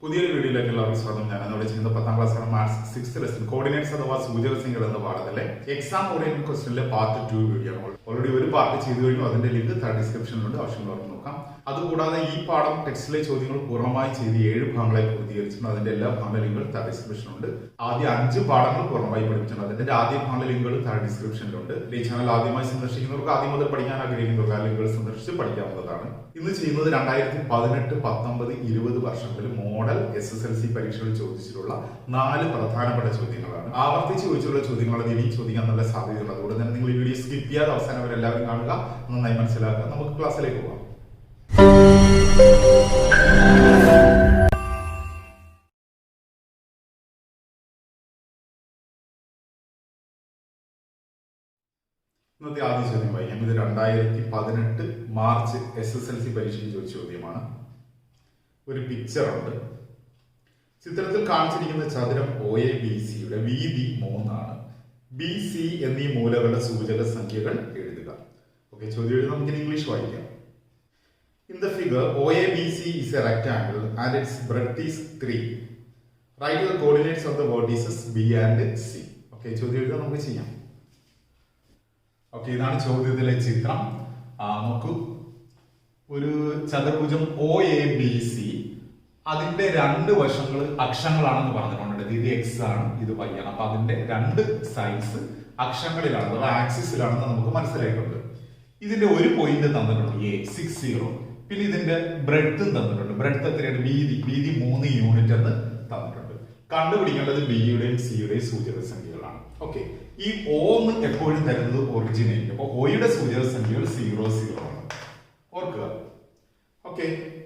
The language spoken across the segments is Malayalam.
പുതിയൊരു വീഡിയോയിലേക്ക് എല്ലാവർക്കും സ്വാഗതം. ഞാൻ എന്നോട് ചെയ്യുന്ന 10ാം class maths 6th lesson coordinates അഥവാ സൂചകസംഖ്യകൾ എന്ന പാഠത്തിലെ എക്സാം ഓറിയന്റഡ് ക്വസ്റ്റ്യനിലെ പാർട്ട് 2 വീഡിയോ ആണ്. ഓൾറെഡി ഒരു പാർട്ട് ചെയ്തു കഴിഞ്ഞു. അതിന്റെ ലിങ്ക് താഴെ ഡിസ്ക്രിപ്ഷനിലുണ്ട്, ആവശ്യമുള്ളവർക്ക് നോക്കാം. അതുകൂടാതെ ഈ പാഠം ടെക്സ്റ്റിലെ ചോദ്യങ്ങൾ പൂർണ്ണമായി ചെയ്ത് 7 ഭാഗങ്ങളായി പൂർത്തീകരിച്ചിട്ടുണ്ട്. അതിന്റെ എല്ലാ ഭാഗ ലിങ്കുകൾ താഴെ ഡിസ്ക്രിപ്ഷനിലുണ്ട്. ആദ്യ 5 പാഠങ്ങൾ പൂർണ്ണമായി പഠിപ്പിച്ചിട്ടുണ്ട്. അതിന്റെ ആദ്യ ഭാഗ ലിങ്കുകൾ താഴെ ഡിസ്ക്രിപ്ഷനിലുണ്ട്. ഈ ചാനൽ ആദ്യമായി സന്ദർശിക്കുന്നവർക്ക്, ആദ്യം മുതൽ പഠിക്കാൻ ആഗ്രഹിക്കുന്നവർക്ക് ആ ലിങ്കുകൾ സന്ദർശിച്ച് പഠിക്കാവുന്നതാണ്. ഇന്ന് ചെയ്യുന്നത് 2018, 19, 20 വർഷങ്ങളിൽ മോഡൽ SSLC പരീക്ഷകളിൽ ചോദിച്ചിട്ടുള്ള 4 പ്രധാനപ്പെട്ട ചോദ്യങ്ങളാണ്. ആവർത്തിച്ച് ചോദിച്ചുള്ള ചോദ്യങ്ങളാണ് ഇനി ചോദിക്കാൻ നല്ല സാധ്യതയുണ്ട്. അതുകൊണ്ട് തന്നെ നിങ്ങൾ ഈ വീഡിയോ സ്കിപ്പ് ചെയ്യാതെ അവസാനം വരെ എല്ലാവരും കാണുക, നന്നായി മനസ്സിലാക്കുക. നമുക്ക് ക്ലാസ്സിലേക്ക് പോകാം. ഇന്നത്തെ ആദ്യ ചോദ്യം വായിക്കാം. ഇത് 2018 മാർച്ച് SSLC പരീക്ഷയ്ക്ക് ചോദിച്ച ചോദ്യമാണ്. ഒരു പിക്ചർ ഉണ്ട്. ചിത്രത്തിൽ കാണിച്ചിരിക്കുന്ന ചതുരം OABCയുടെ വീതി 3 ആണ്. BC എന്നീ മൂലകളുടെ സൂചക സംഖ്യകൾ എഴുതുക. ഓക്കെ, ചോദ്യം എഴുതി നമുക്ക് ഇംഗ്ലീഷ് വായിക്കാം. In the figure, OABC is a rectangle and its breadth is 3. Write the coordinates of the vertices B and C. Okay, ചോദ്യം എഴുതാൻ നമുക്ക് ചെയ്യാം. ഓക്കെ, ഇതാണ് ചോദ്യത്തിലെ ചിത്രം. നോക്കൂ, ഒരു ചതുർഭുജം OABC, അതിന്റെ 2 വശങ്ങൾ അക്ഷങ്ങളാണെന്ന് പറഞ്ഞിട്ടുണ്ട്. ഇത് X ആണ്, ഇത് Y ആണ്. അപ്പൊ അതിന്റെ 2 സൈഡ്സ് അക്ഷങ്ങളിലാണ്, അഥവാ ആക്സിസിലാണെന്ന് നമുക്ക് മനസ്സിലായിട്ടുണ്ട്. ഇതിന്റെ ഒരു പോയിന്റ് തന്നിട്ടുണ്ട് A 60. പിന്നെ ഇതിന്റെ ബ്രെഡ്ത്തും തന്നിട്ടുണ്ട്. ബ്രെഡ്ത്ത് എത്രയാണ്? വീതി 3 യൂണിറ്റ് എന്ന് തന്നിട്ടുണ്ട്. കണ്ടുപിടിക്കേണ്ടത് ബിയുടെയും സിയുടെയും സൂചക സംഖ്യകളാണ്. ഓക്കെ, ഈ O എന്ന് എപ്പോഴും തരുന്നത് ഒറിജിനേറ്റ്. അപ്പൊ ഓയുടെ സൂചക സംഖ്യകൾ 0, 0 ആണ്. ഓർക്കുക. ഓക്കെ,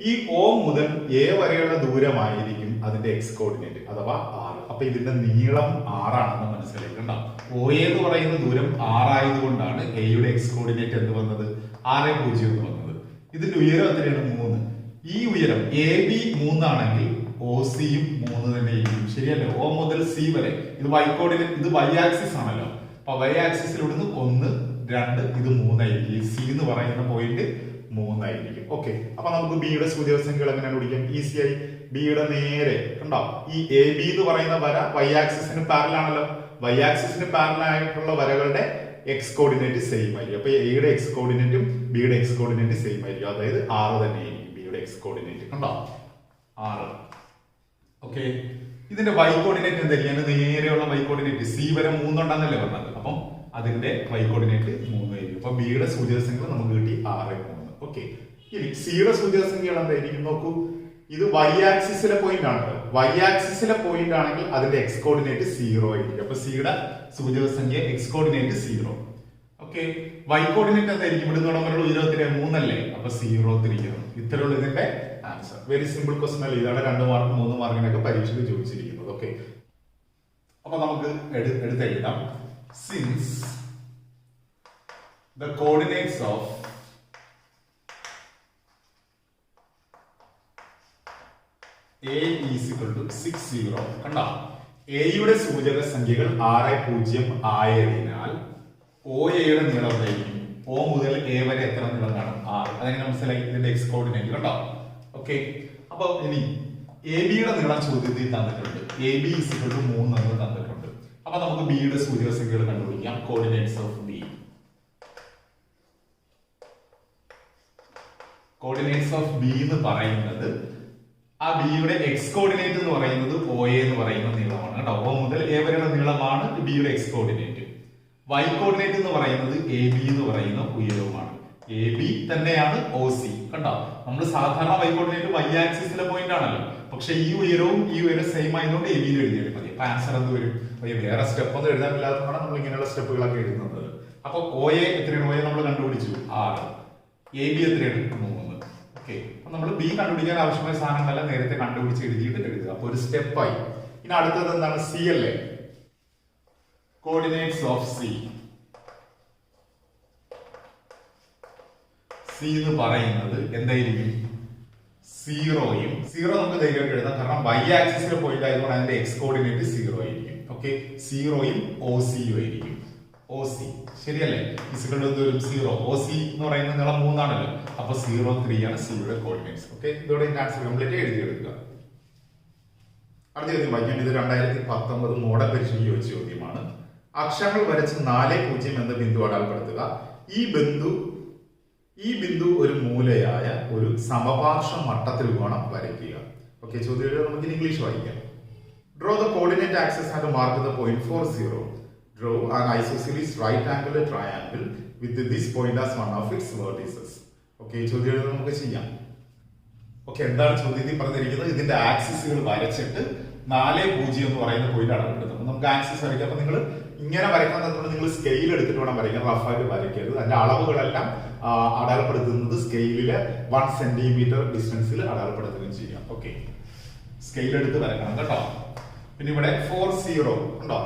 ഈ O മുതൽ A വരെയുള്ള ദൂരമായിരിക്കും അതിന്റെ X കോർഡിനേറ്റ് അഥവാ 6. അപ്പൊ ഇതിന്റെ നീളം 6 ആണെന്ന് മനസ്സിലാക്കണ്ട. OA എന്ന് പറയുന്ന ദൂരം 6 ആയതുകൊണ്ടാണ് എയുടെ X കോർഡിനേറ്റ് എന്ത് വന്നത്? 6.0 എന്ന് വന്നത്. ഇതിന്റെ ഉയരം എത്രയാണ്? 3. ഈ ഉയരം AB 3 ആണെങ്കിൽ OCയും 3 തന്നെ ആയിരിക്കും. ശരിയല്ലേ? O മുതൽ C വരെ ഇത് Y കോർഡിനേറ്റ്, ഇത് Y ആക്സിസ് ആണല്ലോ. അപ്പൊ Y ആക്സിസിൽ ഇവിടുന്ന് 1, 2, ഇത് 3 ആയിരിക്കും. C എന്ന് പറയുന്ന പോയിന്റ് 3 ആയിരിക്കും. ഓക്കെ, അപ്പൊ നമുക്ക് ബിയുടെ സൂചക സംഖ്യകൾ എങ്ങനെ കണ്ടുപിടിക്കാം? ഈസി ആയി. ബിയുടെ നേരെ കണ്ടോ, ഈ AB എന്ന് പറയുന്ന വര Y ആക്സിസിന് പാരലൽ ആണല്ലോ. Y ആക്സിസിന് പാരലൽ ആയിട്ടുള്ള വരകളുടെ X കോർഡിനേറ്റ് സെയിം ആയിരിക്കും. അപ്പൊ എയുടെ X കോർഡിനേറ്റും ബിയുടെ X കോർഡിനേറ്റ് സെയിം ആയിരിക്കും. അതായത് 6 തന്നെ ആയിരിക്കും ബിയുടെ X കോർഡിനേറ്റ്. കണ്ടോ, 6. ഓക്കെ, ഇതിന്റെ Y കോർഡിനേറ്റ് എന്തായിരിക്കും? നേരെയുള്ള Y കോർഡിനേറ്റ് C വരെ 3 ഉണ്ടെന്നല്ലേ പറഞ്ഞത്. അപ്പം അതിന്റെ Y കോർഡിനേറ്റ് 3 ആയിരിക്കും. അപ്പൊ ബിയുടെ സൂചക സംഖ്യ നമുക്ക് കിട്ടി 6, 3. ഓക്കെ, ഇനി സിയുടെ സൂചക സംഖ്യകൾ എന്തായിരിക്കും? നോക്കൂ, ഇത് Y ആക്സിസിലെ പോയിന്റ് ആണ്. Y ആക്സിസിലെ പോയിന്റ് ആണെങ്കിൽ അതിന്റെ X കോർഡിനേറ്റ് 0 ആയിരിക്കും. അപ്പൊ സിയുടെ സൂചക സംഖ്യ X coordinate 0. Okay, Y coordinate എന്തായിരിക്കും? ഇവിടെ നിന്ന് ഉയരം 3 അല്ലേ? അപ്പൊ 0 തിരിക്കണം. ഇത്രയുള്ള ഇതിന്റെ ആൻസർ. വെരി സിമ്പിൾ ക്വസ്റ്റൻ അല്ലേ? ഇതാണ് 2 മാർക്ക് 3 മാർക്കിനൊക്കെ പരീക്ഷയിൽ ചോദിച്ചിരിക്കുന്നത്. ഓക്കെ, അപ്പൊ നമുക്ക് എഴുതാം. Since the coordinates of A is equal to 60. കണ്ടോ, എയുടെ സൂചക സംഖ്യകൾ 6, 0 ആയതിനാൽ OAയുടെ നീളം എന്തായിരിക്കും? O മുതൽ A വരെ എത്ര നീളം കാണും? 6. അതെങ്ങനെ മനസ്സിലായി? ഇതിന്റെ X കോർഡിനേറ്റ്. കണ്ടോ. ഓക്കെ, അപ്പൊ ഇനി AB-യുടെ നീളം ചോദ്യത്തിൽ തന്നിട്ടുണ്ട്. AB is equal to 3 എന്ന് തന്നിട്ടുണ്ട്. അപ്പൊ നമുക്ക് ബിയുടെ സൂചക സംഖ്യകൾ കണ്ടുപിടിക്കാം. Coordinates of B. Coordinates of B എന്ന് പറയുന്നത്, ആ ബിയുടെ X കോർഡിനേറ്റ് എന്ന് പറയുന്നത് OA എന്ന് പറയുന്ന നീളമാണ്. കേട്ടോ, O മുതൽ A വരെയുള്ള നീളമാണ് ബിയുടെ X കോർഡിനേറ്റ്. Y കോർഡിനേറ്റ് എന്ന് പറയുന്നത് AB എന്ന് പറയുന്ന ഉയരവുമാണ്. AB തന്നെയാണ് OC. കണ്ടോ, നമ്മൾ സാധാരണ Y കോർഡിനേറ്റ് Y ആക്സിസിലെ പോയിന്റ് ആണല്ലോ. പക്ഷെ ഈ ഉയരവും സെയിം ആയതുകൊണ്ട് AB എഴുതിയാൽ മതി. അപ്പൊ ആൻസർ എന്ത് വരും? വേറെ സ്റ്റെപ്പ് ഒന്നും എഴുതാനില്ലാത്തതുകൊണ്ടാണ് നമ്മൾ ഇങ്ങനെയുള്ള സ്റ്റെപ്പുകളൊക്കെ എഴുതുന്നത്. അപ്പൊ OA എത്രയാണ്? OA നമ്മൾ കണ്ടുപിടിച്ചു 6. AB എത്രയാണ്? 3. ഓക്കെ, അപ്പൊ നമ്മൾ ബി കണ്ടുപിടിക്കാൻ ആവശ്യമായ സാധനങ്ങളെല്ലാം നേരത്തെ കണ്ടുപിടിച്ച് എഴുതിയിട്ട് എഴുതുക. അപ്പൊ ഒരു സ്റ്റെപ്പായി. ഇനി അടുത്തത് എന്താണ്? സി അല്ലേ? Coordinates of C. സി എന്ന് പറയുന്നത് എന്തായിരിക്കും? 0യും 0 നമുക്ക് ധൈര്യമായിട്ട് എഴുതാം. കാരണം Y ആക്സിസിലെ പോയിന്റ് ആയതുകൊണ്ട് അതിന്റെ X കോർഡിനേറ്റ് 0 ആയിരിക്കും. ഓക്കെ, 0യും OCയും ആയിരിക്കും. OC ശരിയല്ലേ? ഫിസിക്കൽ ദൂരം 0. OC എന്ന് പറയുന്ന നീളം 3 ആണല്ലോ. അപ്പൊ 0, 3 ആണ് സിയുടെ കോർഡിനേറ്റ്സ്. ഓക്കെ, ഇതോടെ ആൻസർ കംപ്ലീറ്റ് എഴുതിയെടുക്കുക. അടുത്ത ചോദ്യം വായിക്കാം. ഇത് 2019 മോഡൽ പരീക്ഷയ്ക്ക് ചോദിച്ച ചോദ്യമാണ്. അക്ഷരങ്ങൾ വരച്ച് 4-0 എന്ന ബിന്ദു അടയാളപ്പെടുത്തുക. ഈ ബിന്ദു ഒരു മൂലയായ ഒരു സമപാർശ്വ മട്ടത്രികോണം വരയ്ക്കുക. ഓക്കെ, ചോദ്യം നമുക്ക് ഇംഗ്ലീഷ് വായിക്കാം. Draw the coordinate axis and mark the point 40. Draw an isosceles right angle triangle with this point as one of its vertices. Okay, ചോദ്യം നമുക്ക് ചെയ്യാം. ഓക്കെ, എന്താണ് ചോദ്യത്തിൽ പറഞ്ഞിരിക്കുന്നത്? ഇതിന്റെ ആക്സിസുകൾ വരച്ചിട്ട് 4-0 എന്ന് പറയുന്ന പോയിന്റ് അടയാളപ്പെടുത്തും. നമുക്ക് ആക്സിസ് വരയ്ക്കാം. അപ്പൊ നിങ്ങൾ ഇങ്ങനെ വരയ്ക്കാൻ തന്നതുകൊണ്ട് നിങ്ങൾ സ്കെയിൽ എടുത്തിട്ട് വേണം വരയ്ക്കാൻ, റഫായിട്ട് വരയ്ക്കരുത്. അതിന്റെ അളവുകളെല്ലാം അടയാളപ്പെടുത്തുന്നത് സ്കെയിലില് 1 സെന്റിമീറ്റർ ഡിസ്റ്റൻസിൽ അടയാളപ്പെടുത്തുകയും ചെയ്യാം. ഓക്കെ, സ്കെയിൽ എടുത്ത് വരക്കണം കേട്ടോ. പിന്നെ ഇവിടെ 40 ഉണ്ടോ,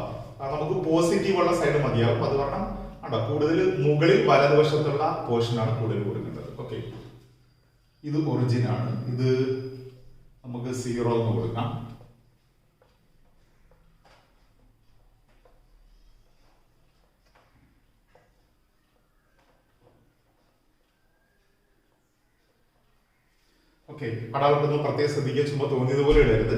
നമുക്ക് പോസിറ്റീവ് ഉള്ള സൈഡ് മതിയാവും. അത് കാരണം ഉണ്ടോ കൂടുതൽ മുകളിൽ വലതുവശത്തുള്ള പോർഷനാണ് കൂടുതൽ കൊടുക്കേണ്ടത്. ഓക്കെ, ഇത് ഒറിജിൻ ആണ്. ഇത് നമുക്ക് 0 എന്ന് കൊടുക്കാം. ഓക്കെ, അടയാളപ്പെടുത്തുമ്പോൾ പ്രത്യേകം ശ്രദ്ധിക്കുക. ചുമ്മാ തോന്നിയതുപോലെ ഇടരുത്.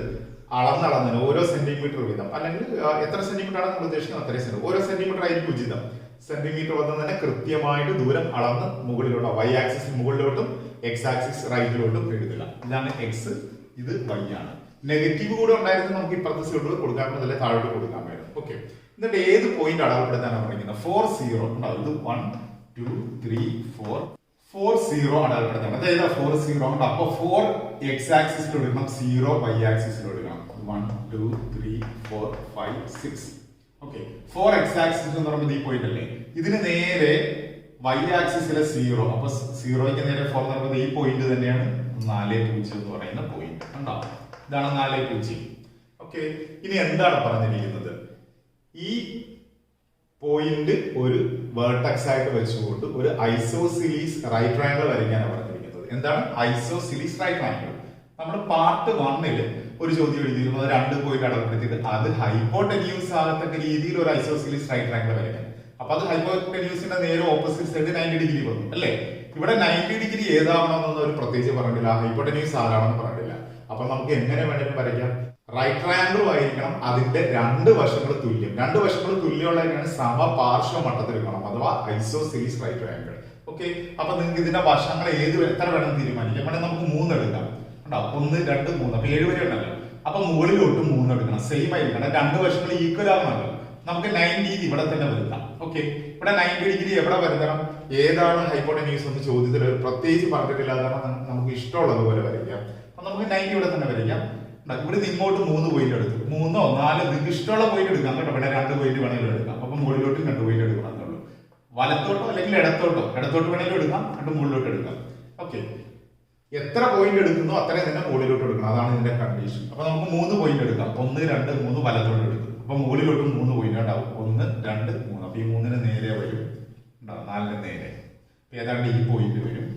അളന്നളന്ന് ഓരോ സെന്റിമീറ്റർ വീതം, അല്ലെങ്കിൽ എത്ര സെന്റിമീറ്റർ ആണ് നമ്മൾ ഉദ്ദേശിക്കുന്നത് അത്രയും സെന്റിമീറ്റർ, ഓരോ സെന്റിമീറ്റർ ആയിരിക്കും ഉചിതം. സെന്റിമീറ്റർ വന്ന് തന്നെ കൃത്യമായിട്ട് ദൂരം അളന്ന് മുകളിലോട്ടോ, വൈ ആക്സിസ് മുകളിലോട്ടും എക്സ് ആക്സിസ് റൈറ്റിലോട്ടും എഴുതുക. ഇതാണ് എക്സ്, ഇത് വൈ ആണ്. നെഗറ്റീവ് കൂടെ ഉണ്ടായിരുന്നു നമുക്ക് ഇപ്പുറത്തെ സൈഡിൽ കൊടുക്കാൻ പറ്റില്ല, താഴോട്ട് കൊടുക്കാൻ വേണം. ഓക്കെ, എന്നിട്ട് ഏത് പോയിന്റ് അടയാളപ്പെടുത്താനാണ് പറഞ്ഞിരിക്കുന്നത്? 40 ഉണ്ടാവും. ഇത് 1 2 3 4 40 അടയാളപ്പെടുത്തണം. അതായത് 40 ഉണ്ട്. അപ്പൊ 4 എക്സ് ആക്സിസിൽ എടുക്കണം, 0 വൈ ആക്സിസിൽ എടുക്കണം. 1 2 3 4 5 6. ഓക്കെ, 4 എക്സ് ആക്സിസ് എന്ന് പറയുമ്പോൾ ഈ പോയിന്റ് അല്ലേ, ഇതിന് നേരെ വൈ ആക്സിസിലെ 0. അപ്പൊ 0ക്ക് നേരെ 4 എന്ന് പറയുന്നത് ഈ പോയിന്റ് തന്നെയാണ് 4-0 എന്ന് പറയുന്ന പോയിന്റ്. ഉണ്ടോ, ഇതാണ് 4-0. ഓക്കെ, ഇനി എന്താണ് പറഞ്ഞിരിക്കുന്നത്? ഈ പോയിന്റ് ഒരു വേർട്ടക്സ് ആയിട്ട് വെച്ചുകൊണ്ട് ഒരു ഐസോസിലീസ് റൈറ്റ് ട്രയാംഗിൾ വരയ്ക്കാനാണ് പറഞ്ഞിരിക്കുന്നത്. എന്താണ് ഐസോസിലീസ് റൈറ്റ് ട്രയാംഗിൾ? നമ്മൾ പാർട്ട് 1 ഒരു ചോദ്യം എഴുതിയിരുന്നു. അത് 2 പോയിന്റ് അടയാളപ്പെടുത്തിയിട്ട് അത് ഹൈപ്പോടെന്യൂസ് ആകത്തക്ക രീതിയിൽ ഒരു ഐസോസിലീസ് റൈറ്റ് ട്രയാംഗിൾ വരയ്ക്കാൻ. അപ്പൊ അത് ഹൈപ്പോടെന്യൂസിന്റെ നേരെ ഓപ്പോസിറ്റ് സൈഡ് 90 ഡിഗ്രി വന്നു അല്ലേ. ഇവിടെ 90 ഡിഗ്രി ഏതാവണമെന്ന് ഒരു പ്രത്യേകിച്ച് പറഞ്ഞില്ല, ഹൈപ്പോടെന്യൂസ് ആരാണെന്ന് പറഞ്ഞില്ല. അപ്പൊ നമുക്ക് എങ്ങനെ വേണമെങ്കിലും വരയ്ക്കാം. റൈറ്റ് ട്രയാംഗിൾ ആയിരിക്കണം, അതിന്റെ 2 വശങ്ങൾ തുല്യം. 2 വശങ്ങൾ തുല്യമുള്ളതിനാണ് സമപാർശ്വ മട്ടത്രികോണം അഥവാ ഐസോസിലീസ് റൈറ്റ് ട്രയാംഗിൾ. ഓക്കെ, അപ്പൊ നിങ്ങൾക്ക് ഇതിന്റെ വശങ്ങൾ എത്ര വേണം തീരുമാനിക്കാം. വേണമെങ്കിൽ നമുക്ക് 3 എടുക്കാം. ഉണ്ടാവും 1 2 3, അപ്പൊ 7 വരെ ഉണ്ടല്ലോ. അപ്പൊ മുകളിലോട്ട് 3 എടുക്കണം, സെയിം ആയിരിക്കണം. 2 വശങ്ങൾ ഈക്വൽ ആവണമല്ലോ. നമുക്ക് 90 ഇവിടെ തന്നെ വരുത്താം. ഓക്കെ, ഇവിടെ 90 ഡിഗ്രി എവിടെ വരുത്തണം? ഏതാണ് ഹൈപ്പോടെന്യൂസ് എന്ന് ചോദ്യത്തിൽ പ്രത്യേകിച്ച് പറഞ്ഞിട്ടില്ല. കാരണം നമുക്ക് ഇഷ്ടമുള്ളതുപോലെ വരയ്ക്കാം. അപ്പൊ നമുക്ക് 90 ഇവിടെ തന്നെ വരയ്ക്കാം. ഇവിടെ ഇങ്ങോട്ട് 3 പോയിന്റ് എടുത്തു, 3 4 നിങ്ങൾക്ക് ഇഷ്ടമുള്ള പോയിന്റ് എടുക്കാം കേട്ടോ. ഇവിടെ 2 പോയിന്റ് വേണമെങ്കിലും എടുക്കാം. അപ്പൊ മുകളിലോട്ട് 2 പോയിന്റ് എടുക്കണം എന്നുള്ളൂ. വലത്തോട്ടോ അല്ലെങ്കിൽ ഇടത്തോട്ട് വേണമെങ്കിലും എടുക്കാം, 2 മുകളിലോട്ട് എടുക്കാം. ഓക്കെ, എത്ര പോയിന്റ് എടുക്കുന്നോ അത്രയും തന്നെ മുകളിലോട്ട് എടുക്കണം. അതാണ് ഇതിന്റെ കണ്ടീഷൻ. അപ്പൊ നമുക്ക് 3 പോയിന്റ് എടുക്കാം. 1 2 3 വലത്തോട്ട് എടുക്കും. അപ്പൊ മുകളിലോട്ട് 3 പോയിന്റ് ഉണ്ടാവും. 1 2 3. അപ്പൊ ഈ 3 നേരെ വരും, ഉണ്ടാവും 4 നേരെ. ഏതാണ്ട് ഈ പോയിന്റ് വരും.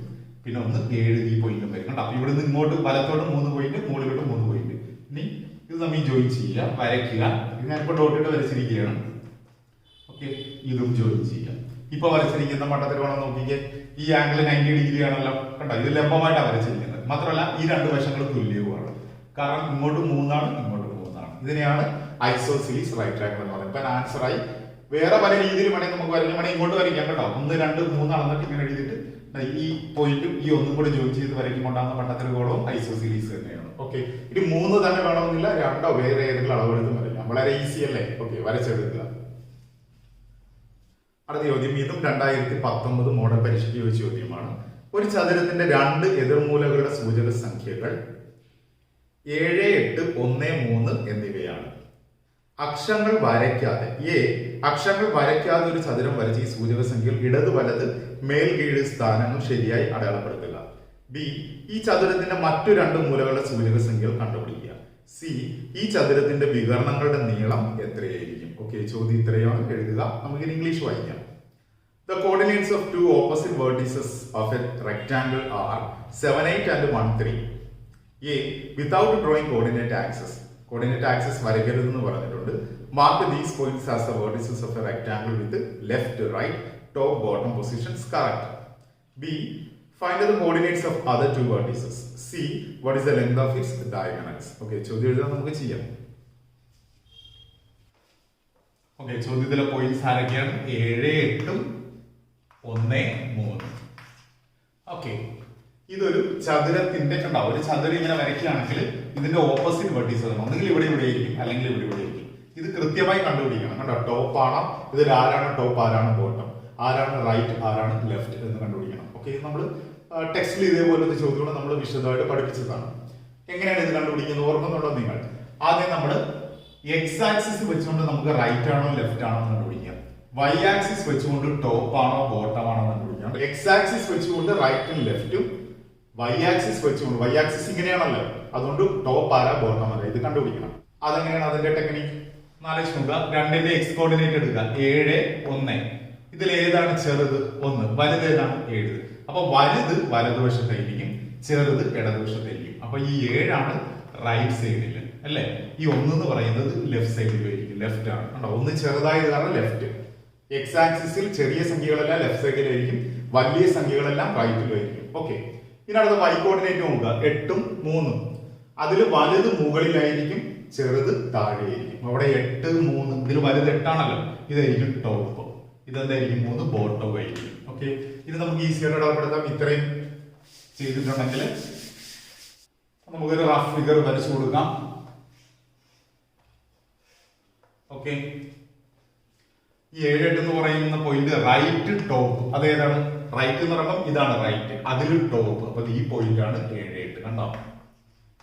പിന്നെ 1 7 ഈ പോയിന്റും വരും കേട്ടോ. അപ്പൊ ഇവിടെ നിന്ന് ഇങ്ങോട്ട് വലത്തോട്ട് 3 പോയിന്റ്, മുകളിലോട്ട് 3 പോയിന്റ്. ഇനി ഇത് തമ്മിൽ ജോയിൻ ചെയ്യുക, വരയ്ക്കുക. ഇത് ഞാനിപ്പോ ഡോട്ടിട്ട് വരച്ചിരിക്കുകയാണ്. ഓക്കെ, ഇതും ജോയിൻ ചെയ്യാം. ഇപ്പൊ വരച്ചിരിക്കുന്ന മട്ടത്രികോണം നോക്കിക്കേ, ഈ ആംഗിൾ 90 ഡിഗ്രി ആണല്ലോ കേട്ടോ. ഇത് ലംബമായിട്ടാണ് വരച്ചിരിക്കുന്നത്. മാത്രമല്ല ഈ 2 വശങ്ങളും തുല്യവുമാണ്. കാരണം ഇങ്ങോട്ട് 3 ആണ്, ഇങ്ങോട്ട് 3 ആണ്. ഇതിനെയാണ് ഐസോസിലീസ് റൈറ്റ് ട്രയാംഗിൾ എന്ന് പറയുന്നത്. ഇപ്പൊ ആൻസർ ആയി. വേറെ പല രീതിയിൽ വേണമെങ്കിൽ നമുക്ക് വരയ്ക്കാൻ വേണമെങ്കിൽ ഇങ്ങോട്ട് വരയ്ക്കാം കേട്ടോ. 1 2 3 അളന്നിട്ട് ഇങ്ങനെ എഴുതിയിട്ട് ഈ പോയിന്റും ഈ 1 കൂടെ ജോയിൻ ചെയ്ത് വരയ്ക്കുമ്പോണ്ടാകുന്ന മട്ടത്രികോണവും ഐസോസിലീസ് തന്നെയാണ്. ഓക്കെ, ഇത് 3 തന്നെ വേണമെന്നില്ല, 2 വേറെ ഏതെങ്കിലും അളവെടുത്ത് വരയ്ക്കാം. വളരെ ഈസി അല്ലേ. ഓക്കെ, വരച്ചെടുക്കുക. അടുത്ത ചോദ്യം, ഇതും 2019 മോഡൽ പരീക്ഷയ്ക്ക് ചോദിച്ച ചോദ്യമാണ്. ഒരു ചതുരത്തിന്റെ 2 എതിർമൂലകളുടെ സൂചക സംഖ്യകൾ 7 8 1 3 എന്നിവയാണ്. അക്ഷരങ്ങൾ വരയ്ക്കാതെ ഒരു ചതുരം വരച്ച് ഈ സൂചക സംഖ്യകൾ ഇടത് വലത് മേൽ കീഴ് സ്ഥാനങ്ങൾ ശരിയായി അടയാളപ്പെടുത്തുക. ബി, ഈ ചതുരത്തിന്റെ മറ്റു 2 മൂലകളുടെ സൂചക സംഖ്യകൾ കണ്ടുപിടിക്കുക. സി, ഈ ചതുരത്തിന്റെ വികരണങ്ങളുടെ നീളം എത്രയായിരിക്കും? ഓക്കെ, ചോദ്യം ഇത്രയാണ്. എഴുതുക. നമുക്ക് ഇംഗ്ലീഷ് വായിക്കാം. The coordinates of 2 opposite vertices of a rectangle are 7 8 and 1 3. A, without drawing coordinate axis വരയ്ക്കരുതെന്ന് പറഞ്ഞിട്ടുണ്ട്. Mark these points as the vertices of a rectangle with left, right, top, bottom positions correct. B, Find the coordinates of other two vertices. See what is the length of its diagonals. Okay, ചോദ്യം എഴുതാൻ നമുക്ക് ചെയ്യാം. ഓക്കെ, ചോദ്യത്തിലെ പോയിന്റ്സ് ആരൊക്കെയാണ്? 7, 8, 1, 3. ഓക്കെ, ഇതൊരു ചതുരത്തിന്റെ ഉണ്ടാവും. ഒരു ചതുരം ഇങ്ങനെ വരയ്ക്കുകയാണെങ്കിൽ ഇതിന്റെ ഓപ്പോസിറ്റ് വെർട്ടീസസ് ആണ്. ഒന്നുകിൽ ഇവിടെ ആയിരിക്കും, അല്ലെങ്കിൽ ഇവിടെ ആയിരിക്കും. ഇത് കൃത്യമായി കണ്ടുപിടിക്കണം. കണ്ടോ, ടോപ്പ് ആണ് ഇതിൽ, ആരാണ് ടോപ്പ്, ആരാണ് ബോട്ടം, ആരാണ് റൈറ്റ്, ആരാണ് ലെഫ്റ്റ് എന്ന് കണ്ടുപിടിക്കണം. ഓക്കെ, നമ്മൾ ടെക്സ്റ്റിൽ ഇതേപോലത്തെ ചോദ്യങ്ങൾ നമ്മൾ വിശദമായിട്ട് പഠിപ്പിച്ചതാണ്. എങ്ങനെയാണ് ഇത് കണ്ടുപിടിക്കുന്നത് ഓർക്കുന്നുണ്ടോ നിങ്ങൾ? ആദ്യം നമ്മൾ എക്സ് ആക്സിസ് വെച്ചുകൊണ്ട് നമുക്ക് റൈറ്റ് ആണോ ലെഫ്റ്റ് ആണോ എന്ന് കണ്ടുപിടിക്കാം. വൈ ആക്സിസ് വെച്ചുകൊണ്ട് ടോപ്പ് ആണോ ബോട്ടം ആണോ എന്ന് കണ്ടുപിടിക്കാം. എക്സ് ആക്സിസ് വെച്ചുകൊണ്ട് റൈറ്റും ലെഫ്റ്റും, വൈ ആക്സിസ് വെച്ചുകൊണ്ട്, വൈ ആക്സിസ് ഇങ്ങനെയാണല്ലോ, അതുകൊണ്ട് ടോപ്പ് ആരാ ബോട്ടം ആരാ ഇത് കണ്ടുപിടിക്കണം. അതെങ്ങനെയാണ് അതിന്റെ ടെക്നിക്ക്? നാലേശ് നോക്കുക. രണ്ടിന്റെ എക്സ് കോർഡിനേറ്റ് എടുക്കുക. 7, 1. ഇതിൽ ഏതാണ് ചെറുത്? 1. വലുത് ഏതാണ്? 7. അപ്പൊ വലുത് വലതുവശത്തായിരിക്കും, ചെറുത് ഇടതുവശത്തായിരിക്കും. അപ്പൊ ഈ 7 ആണ് റൈറ്റ് സൈഡിൽ അല്ലെ. ഈ 1 എന്ന് പറയുന്നത് ലെഫ്റ്റ് സൈഡിലായിരിക്കും, ലെഫ്റ്റ് ആണ്. കണ്ടോ, 1 ചെറുതായത് കാരണം ലെഫ്റ്റ്. എക്സ് ആക്സിസിൽ ചെറിയ സംഖ്യകളെല്ലാം ലെഫ്റ്റ് സൈഡിലായിരിക്കും, വലിയ സംഖ്യകളെല്ലാം റൈറ്റിലായിരിക്കും. ഓക്കെ, ഇതിനടുത്ത് വൈ കോർഡിനേറ്റ് നോക്കുക. 8ഉം 3ഉം. അതിൽ വലുത് മുകളിലായിരിക്കും, ചെറുത് താഴെയായിരിക്കും. അവിടെ 8, 3. ഇതിൽ വലുത് 8 ആണല്ലോ, ഇതായിരിക്കും ടോപ്പ്. ഇതെന്തായിരിക്കും? 3 ബോട്ടം ആയിരിക്കും. ഓക്കെ, ഇത് നമുക്ക് ഈസിയായിട്ട് ഇടപെടുത്താം. ഇത്രയും ചെയ്തിട്ടുണ്ടെങ്കിൽ നമുക്കൊരു റഫ് ഫിഗർ വരച്ചു കൊടുക്കാം. ഓക്കെ, ഈ 7, 8 എന്ന് പറയുന്ന പോയിന്റ് റൈറ്റ് ടോപ്പ്. അതേതാണ്? റൈറ്റ് എന്ന് പറയുമ്പോൾ ഇതാണ് റൈറ്റ്, അതിൽ ടോപ്പ്. അപ്പൊ ഈ പോയിന്റ് ആണ് 7, 8. കണ്ടോ,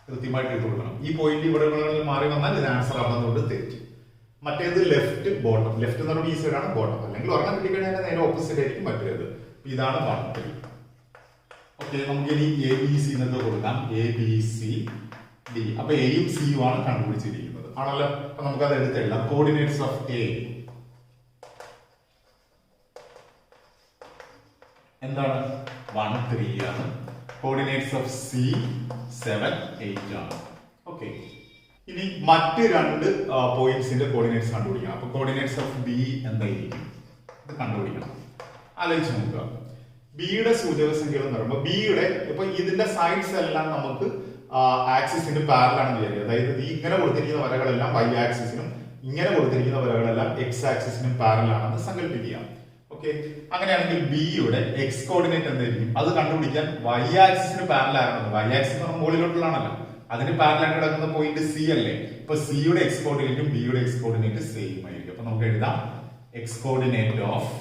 കൃത്യമായിട്ട് ഇട്ട് കൊടുക്കണം. ഈ പോയിന്റ് ഇവിടെ മാറി വന്നാൽ ഇത് ആൻസർ ആവുന്നതുകൊണ്ട് തെറ്റ്. മറ്റേത് ലെഫ്റ്റ് ബോട്ടം. ലെഫ്റ്റ് എന്ന് പറയുമ്പോൾ ഈ സൈഡാണ് ബോട്ടം. അല്ലെങ്കിൽ ഒരെണ്ണം കിട്ടിക്കഴിഞ്ഞാൽ നേരെ ഓപ്പോസിറ്റ് ആയിരിക്കും മറ്റേത്. ഇതാണ് 1, 3. ഓക്കെ, നമുക്ക് ഇനി എ ബി സി എന്നൊക്കെ കൊടുക്കാം. A B C D. അപ്പൊ എയും സിയും ആണ് കണ്ടുപിടിച്ചിരിക്കുന്നത് ആണല്ലോ. അപ്പൊ നമുക്ക് അത് എടുത്ത് എഴുതാം. കോർഡിനേറ്റ്സ് ഓഫ് എ എന്താണ്? 1, 3 ആണ്. കോർഡിനേറ്റ്സ് ഓഫ് സി 7, 8 ആണ്. ഓക്കെ, ഇനി മറ്റ് രണ്ട് പോയിന്റ്സിന്റെ കോർഡിനേറ്റ്സ് കണ്ടുപിടിക്കണം. അപ്പൊ കോർഡിനേറ്റ്സ് ഓഫ് ബി എന്തായിരിക്കും? ഇത് കണ്ടുപിടിക്കണം. ആലോചിച്ച് നോക്കുക. ബിയുടെ സൂചക സംഖ്യകൾ എന്ന് പറയുമ്പോൾ ബിയുടെ ഇപ്പൊ ഇതിന്റെ സൈഡ്സ് എല്ലാം നമുക്ക് ആക്സിസിന് പാരലാണെന്ന് വിചാരിക്കുക. അതായത് ഈ ഇങ്ങനെ കൊടുത്തിരിക്കുന്ന വരകളെല്ലാം വൈ ആക്സിസിനും ഇങ്ങനെ കൊടുത്തിരിക്കുന്ന വരകളെല്ലാം എക്സ് ആക്സിസിനും പാരലാണെന്ന് സങ്കല്പിക്കുക. ഓക്കെ, അങ്ങനെയാണെങ്കിൽ ബിയുടെ എക്സ് കോർഡിനേറ്റ് എന്തായിരിക്കും? അത് കണ്ടുപിടിക്കാൻ വൈ ആക്സിസിന് പാരലാണ്. വൈ ആക്സിസ് മുകളിലോട്ടുള്ളതാണല്ലോ, അതിന് പാരലായിട്ട് കിടക്കുന്ന പോയിന്റ് സി അല്ലേ. ഇപ്പൊ സിയുടെ എക്സ് കോർഡിനേറ്റും ബിയുടെ എക്സ് കോർഡിനേറ്റ് സെയിം ആയിരിക്കും. അപ്പൊ നമുക്ക് എഴുതാം x coordinate of,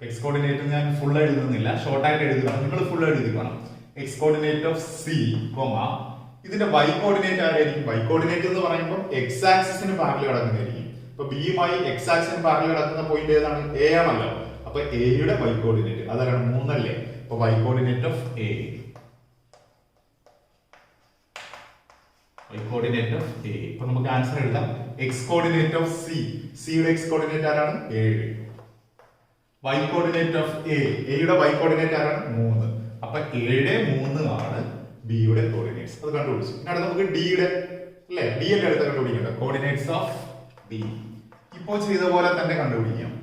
x coordinate ഞാൻ ഫുൾ എഴുതുന്നില്ല, ഷോർട്ട് ആയിട്ട് എഴുതുക. നിങ്ങൾ ഫുൾ എഴുതിക്കണം. X coordinate of C comma ഇതിന്റെ വൈ കോർഡിനേറ്റ് ആരായിരിക്കും? വൈ കോർഡിനേറ്റ് എന്ന് പറയുമ്പോൾ എക്സ് ആക്സിസിന് പാരലൽ കിടക്കുന്നതായിരിക്കും. ഇപ്പൊ ബിയുമായി എക്സ് ആക്സിന് പാരലൽ കിടക്കുന്ന പോയിന്റ് ഏതാണ്? എ ആണല്ലോ. അപ്പൊ എയുടെ വൈ കോർഡിനേറ്റ് അതാണ് 3 അല്ലേ. അപ്പൊ y coordinate of A, y coordinate of A. ഇപ്പൊ നമുക്ക് ആൻസർ എഴുതാം. എക്സ് കോർഡിനേറ്റ് ഓഫ് സി, സിയുടെ എക്സ് കോർഡിനേറ്റ് ആരാണ്? 7. വൈ കോർഡിനേറ്റ് ഓഫ് എ, എയുടെ വൈ കോർഡിനേറ്റ് ആരാണ്? 3. അപ്പൊ 7, 3 ആണ് ബിയുടെ കോർഡിനേറ്റ്സ്. അത് കണ്ടുപിടിച്ചു. ഇനി നമുക്ക് ഡിയുടെ അല്ലെ, ഡി അല്ലേ അടുത്ത കണ്ടുപിടിക്കേണ്ടത്. കോർഡിനേറ്റ്സ് ഓഫ് ഡി ഇപ്പോ ചെയ്ത പോലെ തന്നെ കണ്ടുപിടിക്കാം.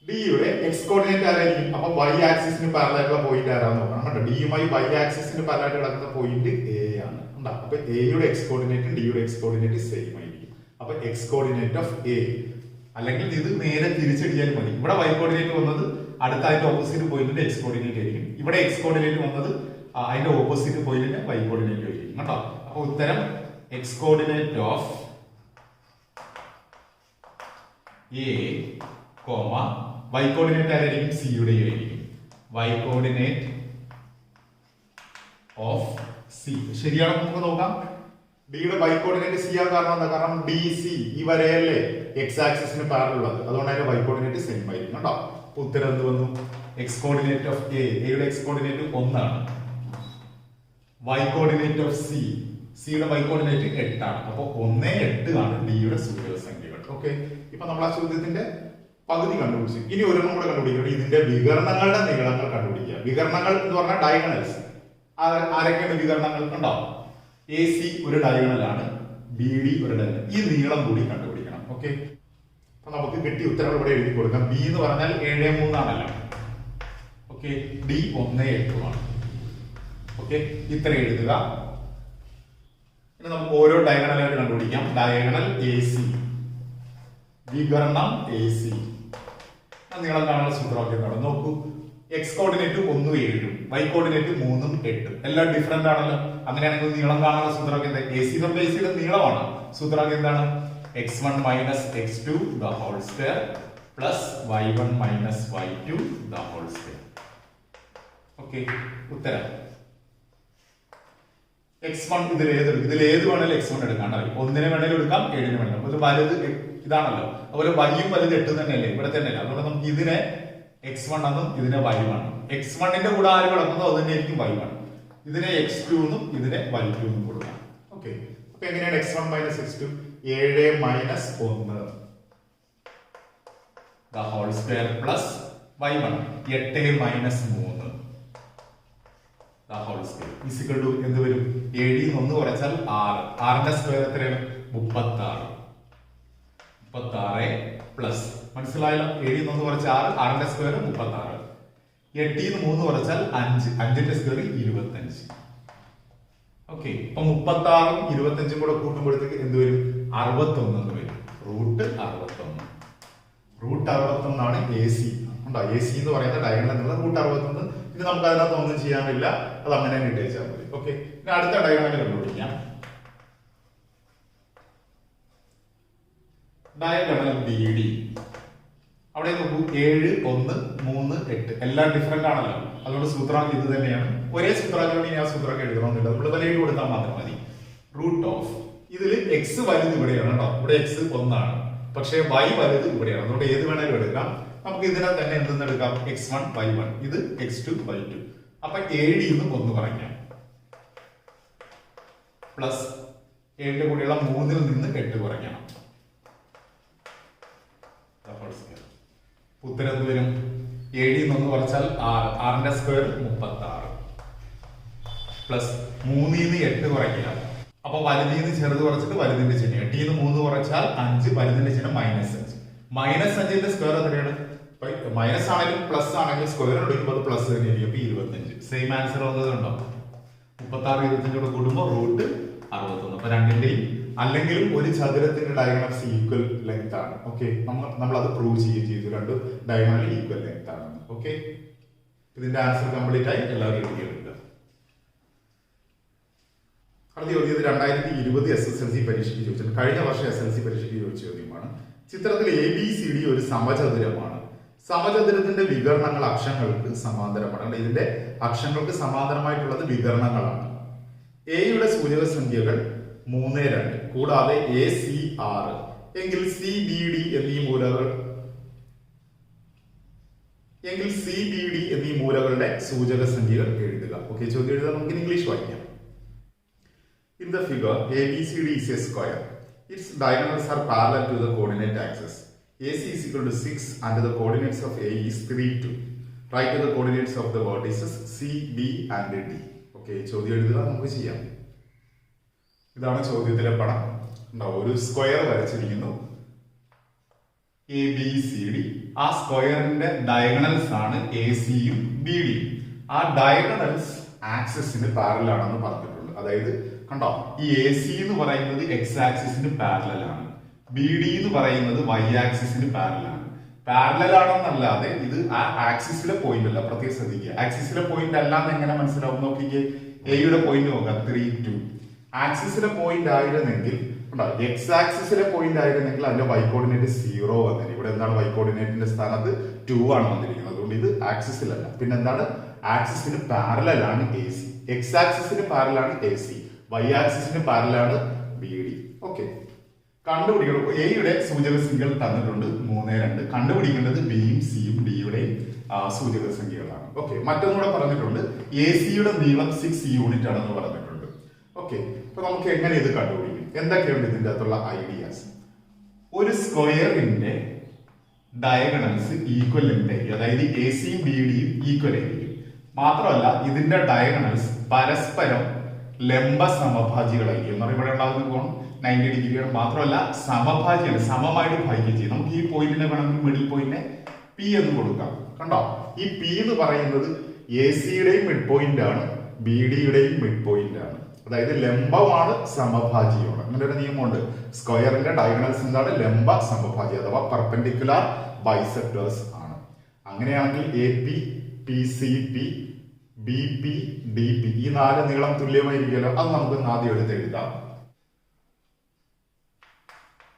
ഡിയുടെ എക്സ് കോർഡിനേറ്റ് ആരായിരിക്കും? അപ്പൊ വൈ ആക്സിസിന് പാരലായിട്ടുള്ള പോയിന്റ് ആരാന്ന് നോക്കണം. കണ്ടോ, ഡിയുമായി വൈ ആക്സിസിന് പാരലായിട്ട് കിടക്കുന്ന പോയിന്റ് എ ആണ്. അപ്പൊ എയുടെ എക്സ് കോർഡിനേറ്റും ഡിയുടെ എക്സ് കോർഡിനേറ്റ് സെയിം ആയിരിക്കും. അപ്പൊ എക്സ് കോർഡിനേറ്റ് ഓഫ് എ, അല്ലെങ്കിൽ ഇത് നേരെ തിരിച്ചടിച്ചാലും മതി. ഇവിടെ വൈ കോർഡിനേറ്റ് വന്നത് അടുത്ത അതിന്റെ ഓപ്പോസിറ്റ് പോയിന്റിന്റെ എക്സ് കോർഡിനേറ്റ് ആയിരിക്കും. ഇവിടെ എക്സ് കോർഡിനേറ്റ് വന്നത് അതിന്റെ ഓപ്പോസിറ്റ് പോയിന്റിന്റെ വൈ കോർഡിനേറ്റ് ആയിരിക്കും. കേട്ടോ, അപ്പൊ ഉത്തരം X coordinate of A comma Y coordinate ആരായിരിക്കും? സിയുടെ ആയിരിക്കും. വൈ കോർഡിനേറ്റ് ഓഫ് സി ശരിയാണോ നമുക്ക് നോക്കാം. ഡിയുടെ വൈ കോർഡിനേറ്റ് സി ആണ്. കാരണം എന്താ? കാരണം ഡി സി ഈ വരയല്ലേ എക്സ് ആക്സിസിന് പാരലൽ ഉള്ളത്, അതുകൊണ്ട് അതിന്റെ വൈ കോർഡിനേറ്റ് സെയിം ആയിരിക്കും. കേട്ടോ, ഉത്തരം എന്ത് വന്നു? എക്സ് കോർഡിനേറ്റ് ഓഫ് എ, എയുടെ എക്സ് കോർഡിനേറ്റ് 1 ആണ്. വൈ കോർഡിനേറ്റ് ഓഫ് സി, സിയുടെ വൈ കോർഡിനേറ്റ് 8 ആണ്. അപ്പൊ 1, 8 ആണ് ഡിയുടെ സൂചക സംഖ്യകൾ. ഓക്കെ, ഇപ്പൊ നമ്മൾ ആ ചോദ്യത്തിന്റെ പകുതി കണ്ടുപിടിച്ചു. ഇനി ഒരെണ്ണം കൂടെ കണ്ടുപിടിക്കണം. ഇതിന്റെ വികരണങ്ങളുടെ നീളങ്ങൾ കണ്ടുപിടിക്കുക. വികരണങ്ങൾ എന്ന് പറഞ്ഞാൽ ഡയഗണൽസ്. ആരൊക്കെയാണ് വികരണങ്ങൾ? ഉണ്ടോ, എ സി ഒരു ഡയഗണൽ ആണ്, ബി ഡി ഒരു ഡയഗണൽ. ഈ നീളം കൂടി കണ്ടുപിടിക്കണം. ഓക്കെ, അപ്പൊ നമുക്ക് കിട്ടിയ ഉത്തരം ഇവിടെ എഴുതി കൊടുക്കാം. ബി എന്ന് പറഞ്ഞാൽ 7, 3 ആണല്ലോ. ഓക്കെ, ഡി 1 8 ഓക്കെ, ഇത്ര എഴുതുക. ഇനി നമുക്ക് ഓരോ ഡയഗണലായിട്ട് കണ്ടുപിടിക്കാം. ഡയഗണൽ എ സി, വികരണം എ സി. നീളം കാണാനുള്ള സൂത്രവാക്യം എന്താണ് നോക്കൂ. എക്സ് കോർഡിനേറ്റ് 1 7 വൈ കോർഡിനേറ്റ് 3 8 എല്ലാം ഡിഫറെന്റ് ആണല്ലോ. അങ്ങനെയാണെങ്കിൽ നീളം കാണാനുള്ള സൂത്രവാക്യം എന്താ? എ സി എന്ന് എസിയുടെ നീളമാണ്. സൂത്രവാക്യം എന്താണ്? x1 minus x2 the whole square plus y1 minus y2 the whole square. Okay, ഉത്തരം x1 ഇതിൽ ഏത് വേണേലും x1 എടുക്കാം. 1 വേണേലും എടുക്കാം, 7 വേണേലും. ഒരു വലുത് ഇതാണല്ലോ, അതുപോലെ വൈയും വലുത് 8 തന്നെയല്ലേ, ഇവിടെ തന്നെയല്ലേ. അതുകൊണ്ട് നമുക്ക് ഇതിനെ x1 എന്നും ഇതിനെ y1. x1ന്റെ കൂടെ ആര് കിടക്കുന്നോ അത് തന്നെയായിരിക്കും y1. ഇതിനെ x2 എന്നും ഇതിനെ y2 എന്നും കൊടുക്കാം. ഓക്കെ, അപ്പൊ എങ്ങനെയാണ് x1 minus x2? 7 minus 1 the whole square plus y1 8 minus 3 the whole square equal to എന്ത് വരും? 7 ൽ 1 കുറച്ചാൽ 6. 6ന്റെ സ്ക്വയർ എത്രയാണ്? 36. 36 പ്ലസ്, മനസ്സിലായല്ലോ? 7 ൽ 1 കുറച്ചാൽ 6, 6ന്റെ സ്ക്വയർ 36. 8 ൽ 3 കുറച്ചാൽ 5, 5ന്റെ സ്ക്വയർ 25. ഓക്കെ, അപ്പൊ 36ഉം 25ഉം കൂടെ കൂട്ടുമ്പോഴത്തേക്ക് എന്ത് വരും? 61 എന്ന് വരും. റൂട്ട് 61. റൂട്ട് 61 ആണ് എ സി. ഉണ്ടോ? എ സി എന്ന് പറയുന്ന ഡയഗണൽ എന്നുള്ള റൂട്ട് 61. ഇനി നമുക്ക് അതിനകത്ത് ഒന്നും ചെയ്യാനില്ല, അത് അങ്ങനെ കിട്ടിയാൽ മതി. ഓക്കെ, ഇനി അടുത്ത ഡയഗണൽ കണ്ടുപിടിക്കാം. Diagonal B D. അവിടെ നോക്കൂ, 7 1 3 8 എല്ലാം ഡിഫറെന്റ് ആണല്ലോ. അതുകൊണ്ട് സൂത്രവാക്യം ഇത് തന്നെയാണ്. ഒരേ സൂത്രവാക്യം ഞാൻ സൂത്രവാക്യം എഴുതണമെന്നില്ല, നമ്മൾ വിലയിൽ കൊടുത്താൽ മാത്രം മതി. റൂട്ട് ഓഫ് ഇതിൽ എക്സ് വലുത് ഇവിടെയാണ് കേട്ടോ. ഇവിടെ എക്സ് 1 ആണ്, പക്ഷേ വൈ വലുത് ഇവിടെയാണ്. അതുകൊണ്ട് ഏത് വേണേലും എടുക്കാം. നമുക്ക് ഇതിനെ തന്നെ എന്തെന്ന് എടുക്കാം? x1 y1, ഇത് x2 y2. അപ്പൊ 7 ൽ 1 കുറയ്ക്കാം പ്ലസ് 7ന്റെ കൂടെയുള്ള 3ൽ നിന്ന് 8 കുറയ്ക്കണം. ഉത്തരം എന്ത് വരും? 7 ൽ 1 കുറച്ചാൽ 6, 6ന്റെ സ്ക്വയർ 36 പ്ലസ് 3ൽ നിന്ന് 8 കുറയ്ക്കുക. അപ്പൊ വലുതിൽ നിന്ന് ചെറുത് കുറച്ചിട്ട് വലുതിന്റെ ചിഹ്നം. 8ൽ നിന്ന് 3 കുറച്ചാൽ 5, വലുതിന്റെ ചിഹ്നം -5. -5ന്റെ സ്ക്വയർ എത്രയാണ്? മൈനസ് ആണെങ്കിലും പ്ലസ് ആണെങ്കിലും സ്ക്വയർ എടുക്കുമ്പോൾ അത് പ്ലസ് തന്നെയായിരിക്കും. അപ്പൊ 25. Same answer വന്നതുണ്ടോ? 36 25 കൂടുമ്പോൾ റൂട്ട് 61. അപ്പൊ രണ്ടിന്റെയും അല്ലെങ്കിലും ഒരു ചതുരത്തിന്റെ ഡയഗണൽസ് ഈക്വൽ ലെങ്ത് ആണ്. ഓക്കെ, നമ്മൾ അത് പ്രൂവ് ചെയ്യുകയും ചെയ്തു. രണ്ട് ഡയഗണൽ ഈക്വൽ ലെങ്ത് ആണ്. ഓക്കെ, ഇതിന്റെ ആൻസർ കംപ്ലീറ്റ് ആയി. എല്ലാവരും എഴുതിയെടുക്കുക. അടുത്ത ചോദ്യം 2020 SSLC പരീക്ഷയ്ക്ക് ചോദിച്ചത്. കഴിഞ്ഞ വർഷം SSLC പരീക്ഷയ്ക്ക് ചോദിച്ച ചോദ്യമാണ്. ചിത്രത്തിൽ ABCD ഒരു സമചതുരമാണ്. സമചതുരത്തിന്റെ വികരണങ്ങൾ അക്ഷങ്ങൾക്ക് സമാന്തരമാണ്. ഇതിന്റെ അക്ഷങ്ങൾക്ക് സമാന്തരമായിട്ടുള്ളത് വികരണങ്ങളാണ്. എയുടെ സൂചക സംഖ്യകൾ 3 2 കൂടാതെ AC 6 എങ്കിൽ CBD എന്നീ മൂലകളുടെ സൂചക സംഖ്യകൾ എഴുതുക. ഓക്കെ, ചോദ്യം എഴുതാൻ നമുക്ക് ഇംഗ്ലീഷ് വായിക്കാം. In the figure, ABCD is a square. Its diagonals are parallel to the coordinate axis. AC is equal to 6 and the coordinates of A is 3 2. Write the coordinates of the vertices C, B and D. Okay, ചോദ്യം എഴുതുക, നമുക്ക് ചെയ്യാം. ഇതാണ് ചോദ്യത്തിലെ പടം. ഒരു സ്ക്വയർ വരച്ചിരിക്കുന്നു, ABCD. ആ സ്ക്വയറിന്റെ ഡയഗണൽസ് ആണ് ACയും BDയും. ആ ഡയഗണൽസ് ആക്സിസിന് പാരലൽ ആണെന്ന് പറഞ്ഞിട്ടുണ്ട്. അതായത് കണ്ടോ, ഈ AC എന്ന് പറയുന്നത് എക്സ് ആക്സിസിന് പാരലൽ ആണ്, BD എന്ന് പറയുന്നത് Y ആക്സിസിന് പാരലൽ ആണ്. പാരലൽ ആണെന്നല്ലാതെ ഇത് ആ ആക്സിസിലെ പോയിന്റ് അല്ല. പ്രത്യേകം ശ്രദ്ധിക്കുക, ആക്സിസിലെ പോയിന്റ് അല്ലാന്ന് എങ്ങനെ മനസ്സിലാവും നോക്കിക്കേ. എയുടെ പോയിന്റ് നോക്കാം 3 2. ആക്സിസിലെ പോയിന്റ് ആയിരുന്നെങ്കിൽ എക്സ് ആക്സിസിലെ പോയിന്റ് ആയിരുന്നെങ്കിൽ അതിന്റെ y കോർഡിനേറ്റ് 0 വന്നിരിക്കും. ഇവിടെ എന്താണ് y കോർഡിനേറ്റിന്റെ സ്ഥാനത്ത് 2 ആണ് വന്നിരിക്കുന്നത്. അതുകൊണ്ട് ഇത് ആക്സിസിലല്ല. പിന്നെ എന്താണ്, ആക്സിസിന് പാരലൽ ആണ് AC. എക്സ് ആക്സിസിന് പാരലൽ ആണ് AC, y ആക്സിസിന് പാരലൽ ആണ് BD. ഓക്കെ, കണ്ടുപിടിക്കണം. എയുടെ സൂചക സംഖ്യകൾ തന്നിട്ടുണ്ട് 3 2. കണ്ടുപിടിക്കേണ്ടത് ബിയും സിയും ഡിയുടെയും സൂചക സംഖ്യകളാണ്. ഓക്കെ, മറ്റൊന്നുകൂടെ പറഞ്ഞിട്ടുണ്ട്, ACയുടെ നീളം 6 യൂണിറ്റ് ആണെന്ന് പറഞ്ഞിട്ടുണ്ട്. ഓക്കെ, അപ്പൊ നമുക്ക് എങ്ങനെ ഇത് കണ്ടുപിടിക്കും? എന്തൊക്കെയുണ്ട് ഇതിന്റെ അകത്തുള്ള ഐഡിയാസ്? ഒരു സ്ക്വയറിന്റെ ഡയഗണൽസ് ഈക്വൽ ലെങ്ത് ആയിരിക്കും. അതായത് ACയും BDയും ഈക്വൽ ആയിരിക്കും. മാത്രമല്ല ഇതിന്റെ ഡയഗണൽസ് പരസ്പരം ലംബ സമഭാജികളായിരിക്കും. എന്ന് പറയുമ്പോൾ ഇവിടെ ഉണ്ടാകുന്ന കോൺ 90 ഡിഗ്രിയാണ്. മാത്രമല്ല സമഭാജിയാണ്, സമമായിട്ട് ഭാഗിക്കുകയും ചെയ്യും. നമുക്ക് ഈ പോയിന്റിനെ വേണമെങ്കിൽ മിഡിൽ പോയിന്റിനെ P എന്ന് കൊടുക്കാം. കണ്ടോ, ഈ പി എന്ന് പറയുന്നത് എ സിയുടെയും മിഡ് പോയിന്റ് ആണ്, ബി ഡിയുടെയും മിഡ് പോയിന്റ് ആണ്. അതായത് ലംബമാണ് സമഭാജിയാണ്. അങ്ങനെ ഒരു നിയമമുണ്ട്. സ്ക്വയറിന്റെ ഡയഗണൽസ് എന്താണ്? ലംബ സമഭാജി അഥവാ പെർപെൻഡിക്കുലർ ബൈസെക്ടേഴ്സ് ആണ്. അങ്ങനെയാണെങ്കിൽ A P, P C P, B P, D P ഈ 4 നീളം തുല്യമായിരിക്കുമല്ലോ. അത് നമുക്ക് ആദ്യം എടുത്ത് എഴുതാം.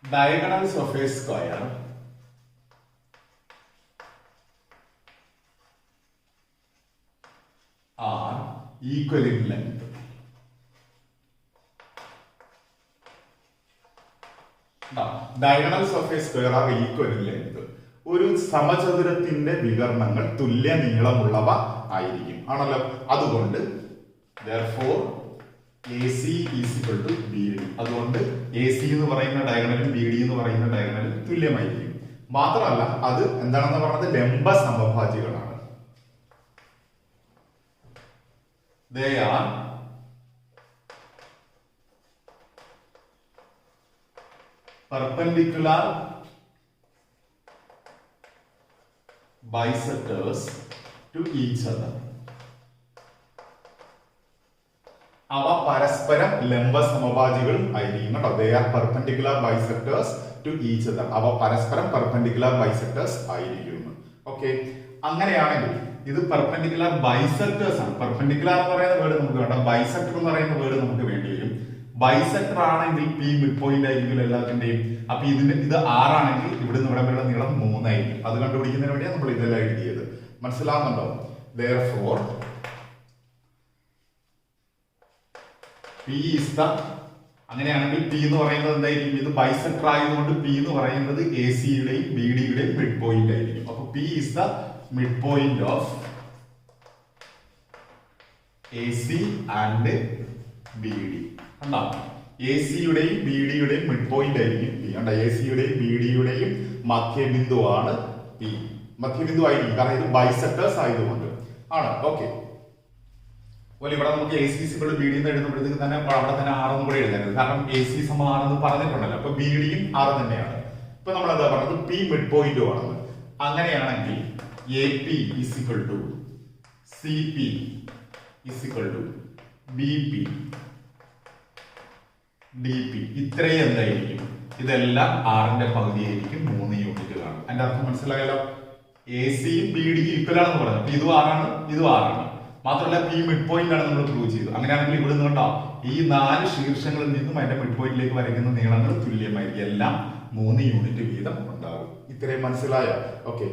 Diagonals of A square are equal in length. Diagonals of a square are equal in length. ഒരു സമചതുരത്തിന്റെ വികർണങ്ങൾ തുല്യ നീളമുള്ളവ ആയിരിക്കും ആണല്ലോ. അതുകൊണ്ട് therefore AC is equal to BD. അതുകൊണ്ട് AC എന്ന് പറയുന്ന ഡയഗണലും BD എന്ന് പറയുന്ന ഡയഗണലും തുല്യമായിരിക്കും. മാത്രമല്ല അത് എന്താണെന്ന് പറഞ്ഞത് ലംബ സമഭാജികളാണ്. They are perpendicular bisectors to each other. അവ പരസ്പരം ലംബ സമഭാജികൾ ആയിരിക്കും കേട്ടോ. They are perpendicular bisectors to each other. അവ പരസ്പരം perpendicular bisectors ആയിരിക്കും. ഓക്കെ, അങ്ങനെയാണെങ്കിൽ ഇത് പെർപെൻഡിക്കുലർ ബൈസെക്ടേഴ്സ് ആണ്. പെർപെൻഡിക്കുലർ എന്ന് പറയുന്ന വേർഡ് നമുക്ക് വേണ്ട, ബൈസെക്ടർ എന്ന് പറയുന്ന വേർഡ് നമുക്ക് വേണ്ടി വരും. ബൈസെക്ടർ ആണെങ്കിൽ പി മിഡ് പോയിന്റ് ആയിരിക്കും എല്ലാത്തിന്റെയും. അപ്പൊ ഇത് 6 ആണെങ്കിൽ ഇവിടെ നിന്ന് ഇവിടെ വരെയുള്ള നീളം 3 ആയിരിക്കും. അത് കണ്ടുപിടിക്കുന്നതിന് വേണ്ടിയാണ് നമ്മൾ ഇതെല്ലാം എഴുതിയത്. മനസ്സിലാവുന്നുണ്ടോ? therefore p is the അങ്ങനെയാണെങ്കിൽ പി എന്ന് പറയുന്നത് എന്തായിരിക്കും? ഇത് ബൈസെക്ടർ ആയതുകൊണ്ട് പി എന്ന് പറയുന്നത് എ സിയുടെയും ബി ഡിയുടെയും മിഡ് പോയിന്റ് ആയിരിക്കും. അപ്പൊ P is the midpoint of AC and BD. കണ്ടോ? AC യുടെയും BD യുടെയും മിഡ് പോയിന്റ് ആയിരിക്കും P. കണ്ടോ? AC യുടെയും BD യുടെയും മധ്യബിന്ദുവാണ് P. മധ്യബിന്ദു ആയിരിക്കും കാരണം ഇത് ബൈസെക്ടേഴ്സ് ആയതുകൊണ്ട് ആണ്. ഓക്കെ, ഇവിടെ നമുക്ക് AC = BD എന്ന് എഴുതുമ്പോഴത്തേക്ക് തന്നെ അവിടെ തന്നെ 6 കൂടെ എഴുതരുത്. കാരണം AC = 6 എന്ന് പറഞ്ഞിട്ടുണ്ടല്ലോ. അപ്പൊ BD യും 6 തന്നെയാണ്. ഇപ്പൊ നമ്മൾ എന്താ പറഞ്ഞത്? P മിഡ് പോയിന്റും ആണെന്ന്. അങ്ങനെയാണെങ്കിൽ AP is equal to CP is equal to BP DP. ഇത്രയും എന്തായിരിക്കും? ഇതെല്ലാം 6ന്റെ പകുതിയായിരിക്കും. 3 യൂണിറ്റ് കാണും. അതിന്റെ അർത്ഥം മനസ്സിലായല്ലോ. AC യും BD യും ഈക്വൽ ആണെന്ന് പറഞ്ഞു. അപ്പൊ ഇതും 6 ആണ്, ഇതും 6 ആണ്. മാത്രമല്ല P മിഡ് പോയിന്റ് ആണ് നമ്മൾ പ്രൂവ് ചെയ്തു. അങ്ങനെയാണെങ്കിൽ ഇവിടെ നിന്ന് കണ്ടോ ഈ 4 ശീർഷങ്ങളിൽ നിന്നും അതിന്റെ മിഡ് പോയിന്റിലേക്ക് വരയ്ക്കുന്ന നീളങ്ങൾ തുല്യമായിരിക്കും. എല്ലാം 3 യൂണിറ്റ് വീതം ഉണ്ടാകും. ഇത്രയും മനസ്സിലായോ? ഓക്കെ,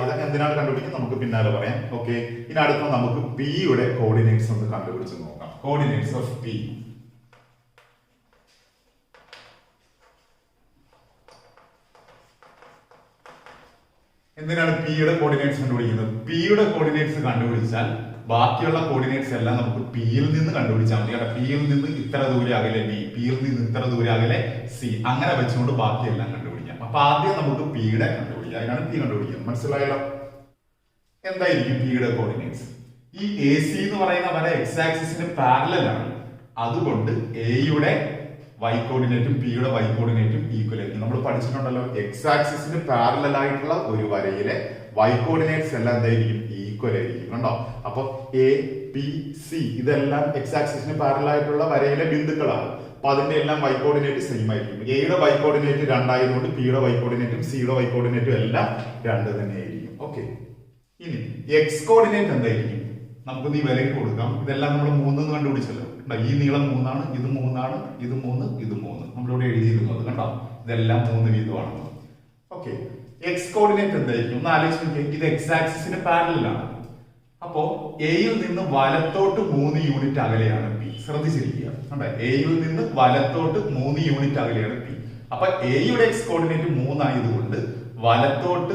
ഇതൊക്കെ എന്തിനാണ് കണ്ടുപിടിക്കുന്നത് നമുക്ക് പിന്നാലെ പറയാം. ഓക്കെ, ഇനി അടുത്ത നമുക്ക് പി യുടെ കോർഡിനേറ്റ്സ് ഒന്ന് കണ്ടുപിടിച്ച് നോക്കാം. Coordinates of P. എന്തിനാണ് പി യുടെ കോർഡിനേറ്റ്സ് കണ്ടുപിടിക്കുന്നത്? പി യുടെ കോർഡിനേറ്റ്സ് കണ്ടുപിടിച്ചാൽ ബാക്കിയുള്ള കോർഡിനേറ്റ്സ് എല്ലാം നമുക്ക് പി യിൽ നിന്ന് കണ്ടുപിടിച്ചാൽ മതി. പി യിൽ നിന്ന് ഇത്ര ദൂരെ അകലെ ബി, പി യിൽ നിന്ന് ഇത്ര ദൂരെ അകലെ സി, അങ്ങനെ വെച്ചുകൊണ്ട് ബാക്കിയെല്ലാം കണ്ടുപിടിക്കാം. അപ്പൊ ആദ്യം നമുക്ക് പി യുടെ കണ്ടുപിടിക്കാം. അതിനാണ് പി കണ്ടുപിടിക്കുന്നത്. മനസ്സിലായല്ലോ? എന്തായിരിക്കും പി യുടെ കോർഡിനേറ്റ്സ്? ഈ എ സി എന്ന് പറയുന്ന വര എക്സ് ആക്സിസിന് പാരലൽ ആണ്. അതുകൊണ്ട് എ യുടെ y കോർഡിനേറ്റും പി യുടെ y കോർഡിനേറ്റും ഈക്വൽ ആയിരിക്കും. നമ്മൾ പഠിച്ചിട്ടുണ്ടല്ലോ, എക്സ് ആക്സിസിന് പാരലൽ ആയിട്ടുള്ള ഒരു വരയിലെ y കോർഡിനേറ്റ്സ് എല്ലാം എന്തായിരിക്കും? ഈക്വൽ ആയിരിക്കും. കണ്ടോ? അപ്പൊ എ പി സി ഇതെല്ലാം എക്സ് ആക്സിസിന് പാരലൽ ആയിട്ടുള്ള വരയിലെ ബിന്ദുക്കളാണ്. അപ്പൊ അതിന്റെ എല്ലാം y കോർഡിനേറ്റ് സെയിം ആയിരിക്കും. എയുടെ y കോർഡിനേറ്റ് 2 ആയതുകൊണ്ട് പിയുടെ y കോർഡിനേറ്റും സിയുടെ y കോർഡിനേറ്റും എല്ലാം 2 തന്നെ ആയിരിക്കും. ഓക്കെ, ഇനി എക്സ് കോർഡിനേറ്റ് എന്തായിരിക്കും? നമുക്ക് ഈ വിലയ്ക്ക് കൊടുക്കാം. ഇതെല്ലാം നമ്മൾ 3 എന്ന് കണ്ടുപിടിച്ചല്ലോ. ഈ നീളം 3 ആണ്, ഇത് 3 ആണ്, ഇത് 3, ഇത് 3. നമ്മളിവിടെ എഴുതിയിരുന്നത് കണ്ടോ? ഇതെല്ലാം 3 വീതമാണ്. ഓക്കെ, എക്സ് കോർഡിനേറ്റ് എന്തായിരിക്കും? ഒന്ന് ആലോചിച്ച് നോക്കിയാൽ ഇത് എക്സ് ആക്സിസിന് പാരലൽ ആണ്. അപ്പോ എയിൽ നിന്ന് വലത്തോട്ട് 3 യൂണിറ്റ് അകലെയാണ് പി. ശ്രദ്ധിച്ചിരിക്കുക. കണ്ടോ? എയിൽ നിന്ന് വലത്തോട്ട് 3 യൂണിറ്റ് അകലെയാണ് പി. അപ്പൊ എയുടെ എക്സ് കോർഡിനേറ്റ് 3 ആയതുകൊണ്ട് വലത്തോട്ട്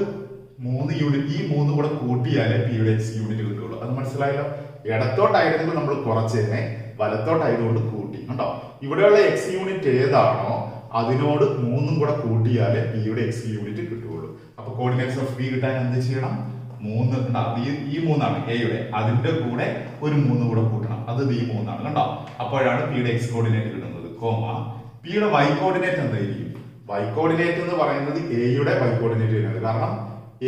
3 യൂണിറ്റ്, ഈ 3 കൂടെ കൂട്ടിയാലേ പിയുടെ എക്സ് യൂണിറ്റ് കിട്ടുള്ളൂ. അത് മനസ്സിലായല്ലോ? ഇടത്തോട്ടായിരുന്നെങ്കിൽ നമ്മൾ കുറച്ചേനെ, വലത്തോട്ടായതുകൊണ്ട് കൂട്ടി. കണ്ടോ? ഇവിടെയുള്ള എക്സ് യൂണിറ്റ് ഏതാണോ അതിനോട് 3 കൂടെ കൂട്ടിയാലേ പിയുടെ എക്സ് യൂണിറ്റ് കിട്ടുള്ളൂ. അപ്പൊ കോർഡിനേറ്റ്സ് ഓഫ് പി കിട്ടാൻ എന്ത് ചെയ്യണം? 3 ഉണ്ടാവും. ഈ 3 ആണ് എയുടെ, അതിന്റെ കൂടെ ഒരു 3 കൂടെ കൂട്ടണം. അത് ഈ 3 ആണ്. കണ്ടോ? അപ്പോഴാണ് പിയുടെ എക്സ് കോർഡിനേറ്റ് കിട്ടുന്നത്. കോമ പിയുടെ വൈ കോർഡിനേറ്റ് എന്തായിരിക്കും? വൈ കോർഡിനേറ്റ് എന്ന് പറയുന്നത് എയുടെ വൈ കോർഡിനേറ്റ് തന്നെയാണ്. കാരണം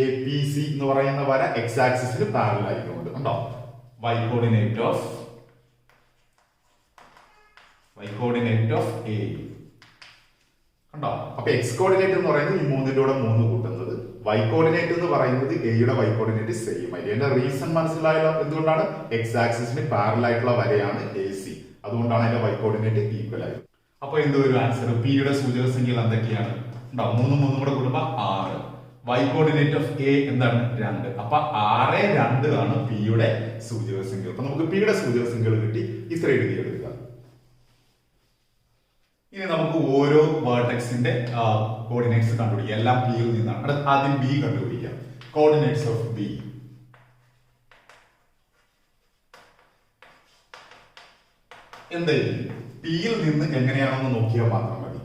എ പി സി എന്ന് പറയുന്ന വര എക്സ് ആക്സിസിന് പാരലൽ ആയതുകൊണ്ട് കണ്ടോ y കോർഡിനേറ്റ് ഓഫ് എ കണ്ടോ. അപ്പൊ എക്സ് കോർഡിനേറ്റ് എന്ന് പറയുന്നത് ഈ മൂന്നിന്റെ കൂടെ 3 കൂട്ടുന്നത്, y കോർഡിനേറ്റ് എന്ന് പറയുന്നത് എയുടെ y കോർഡിനേറ്റ് സെയിം ആയിരിക്കും. അതിന്റെ റീസൺ മനസ്സിലായല്ലോ. എന്തുകൊണ്ടാണ്? എക്സ് ആക്സിസിന് പാരലൽ ആയിട്ടുള്ള വരയാണ് എ സി, അതുകൊണ്ടാണ് അതിന്റെ y കോർഡിനേറ്റ് ഈക്വൽ ആയത്. അപ്പൊ എന്ത് ഒരു ആൻസർ? പി യുടെ സൂചക സംഖ്യകൾ എന്തൊക്കെയാണ്? ഉണ്ടോ 3 3 കൂടെ കൂടുമ്പോ 6. y കോർഡിനേറ്റ് ഓഫ് എ എന്താണ്? 2. അപ്പൊ 6 2 ആണ് പി യുടെ സൂചക സംഖ്യ. അപ്പൊ നമുക്ക് പി യുടെ സൂചക സംഖ്യകൾ കിട്ടി. ഇത്ര എഴുതിയെടുക്കുക. ഇനി നമുക്ക് ഓരോ വേർട്ടെക്സിന്റെ കോർഡിനേറ്റ്സ് കണ്ടുപിടിക്കാം. എല്ലാം പിയിൽ നിന്നാണ്. ആദ്യം ബി കണ്ടുപിടിക്കാം. കോർഡിനേറ്റ്സ് ഓഫ് ബി എന്തായിരിക്കും? പിയിൽ നിന്ന് എങ്ങനെയാണെന്ന് നോക്കിയാൽ മാത്രം മതി.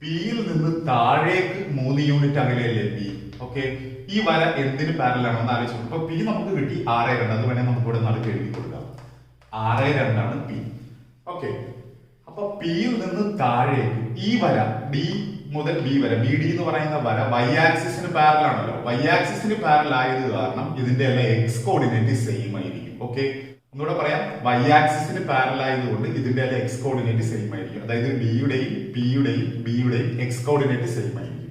പിയിൽ നിന്ന് താഴേക്ക് 3 യൂണിറ്റ് അകലെയല്ലേ പി. ഓക്കെ, ഈ വര എന്തിന് പാരലൽ ആണെന്ന് ആലോചിച്ചു. ഇപ്പൊ പി നമുക്ക് കിട്ടി 6 2. അത് വേണേ നമുക്ക് ഇവിടെ നടുക്ക് എഴുതി കൊടുക്കാം. 6 2 ആണ് പി. ഓക്കെ, അപ്പൊ പിയിൽ നിന്ന് താഴേക്ക് ഈ വര ഡി മുതൽ ബി വരെ, ബി ഡി എന്ന് പറയുന്ന വര വൈ ആക്സിസിന് പാരലൽ ആണല്ലോ. വൈ ആക്സിസിന് പാരലൽ ആയത് കാരണം ഇതിന്റെ എല്ലാം എക്സ് കോർഡിനേറ്റ് സെയിം ആയിരിക്കും. ഓക്കെ, ഒന്നുകൂടെ പറയാം. വൈ ആക്സിസിന് പാരലൽ ആയതുകൊണ്ട് ഇതിന്റെ എല്ലാം എക്സ് കോർഡിനേറ്റ് സെയിം ആയിരിക്കും. അതായത് ഡിയുടെയും പിയുടെയും ബിയുടെയും എക്സ് കോർഡിനേറ്റ് സെയിം ആയിരിക്കും.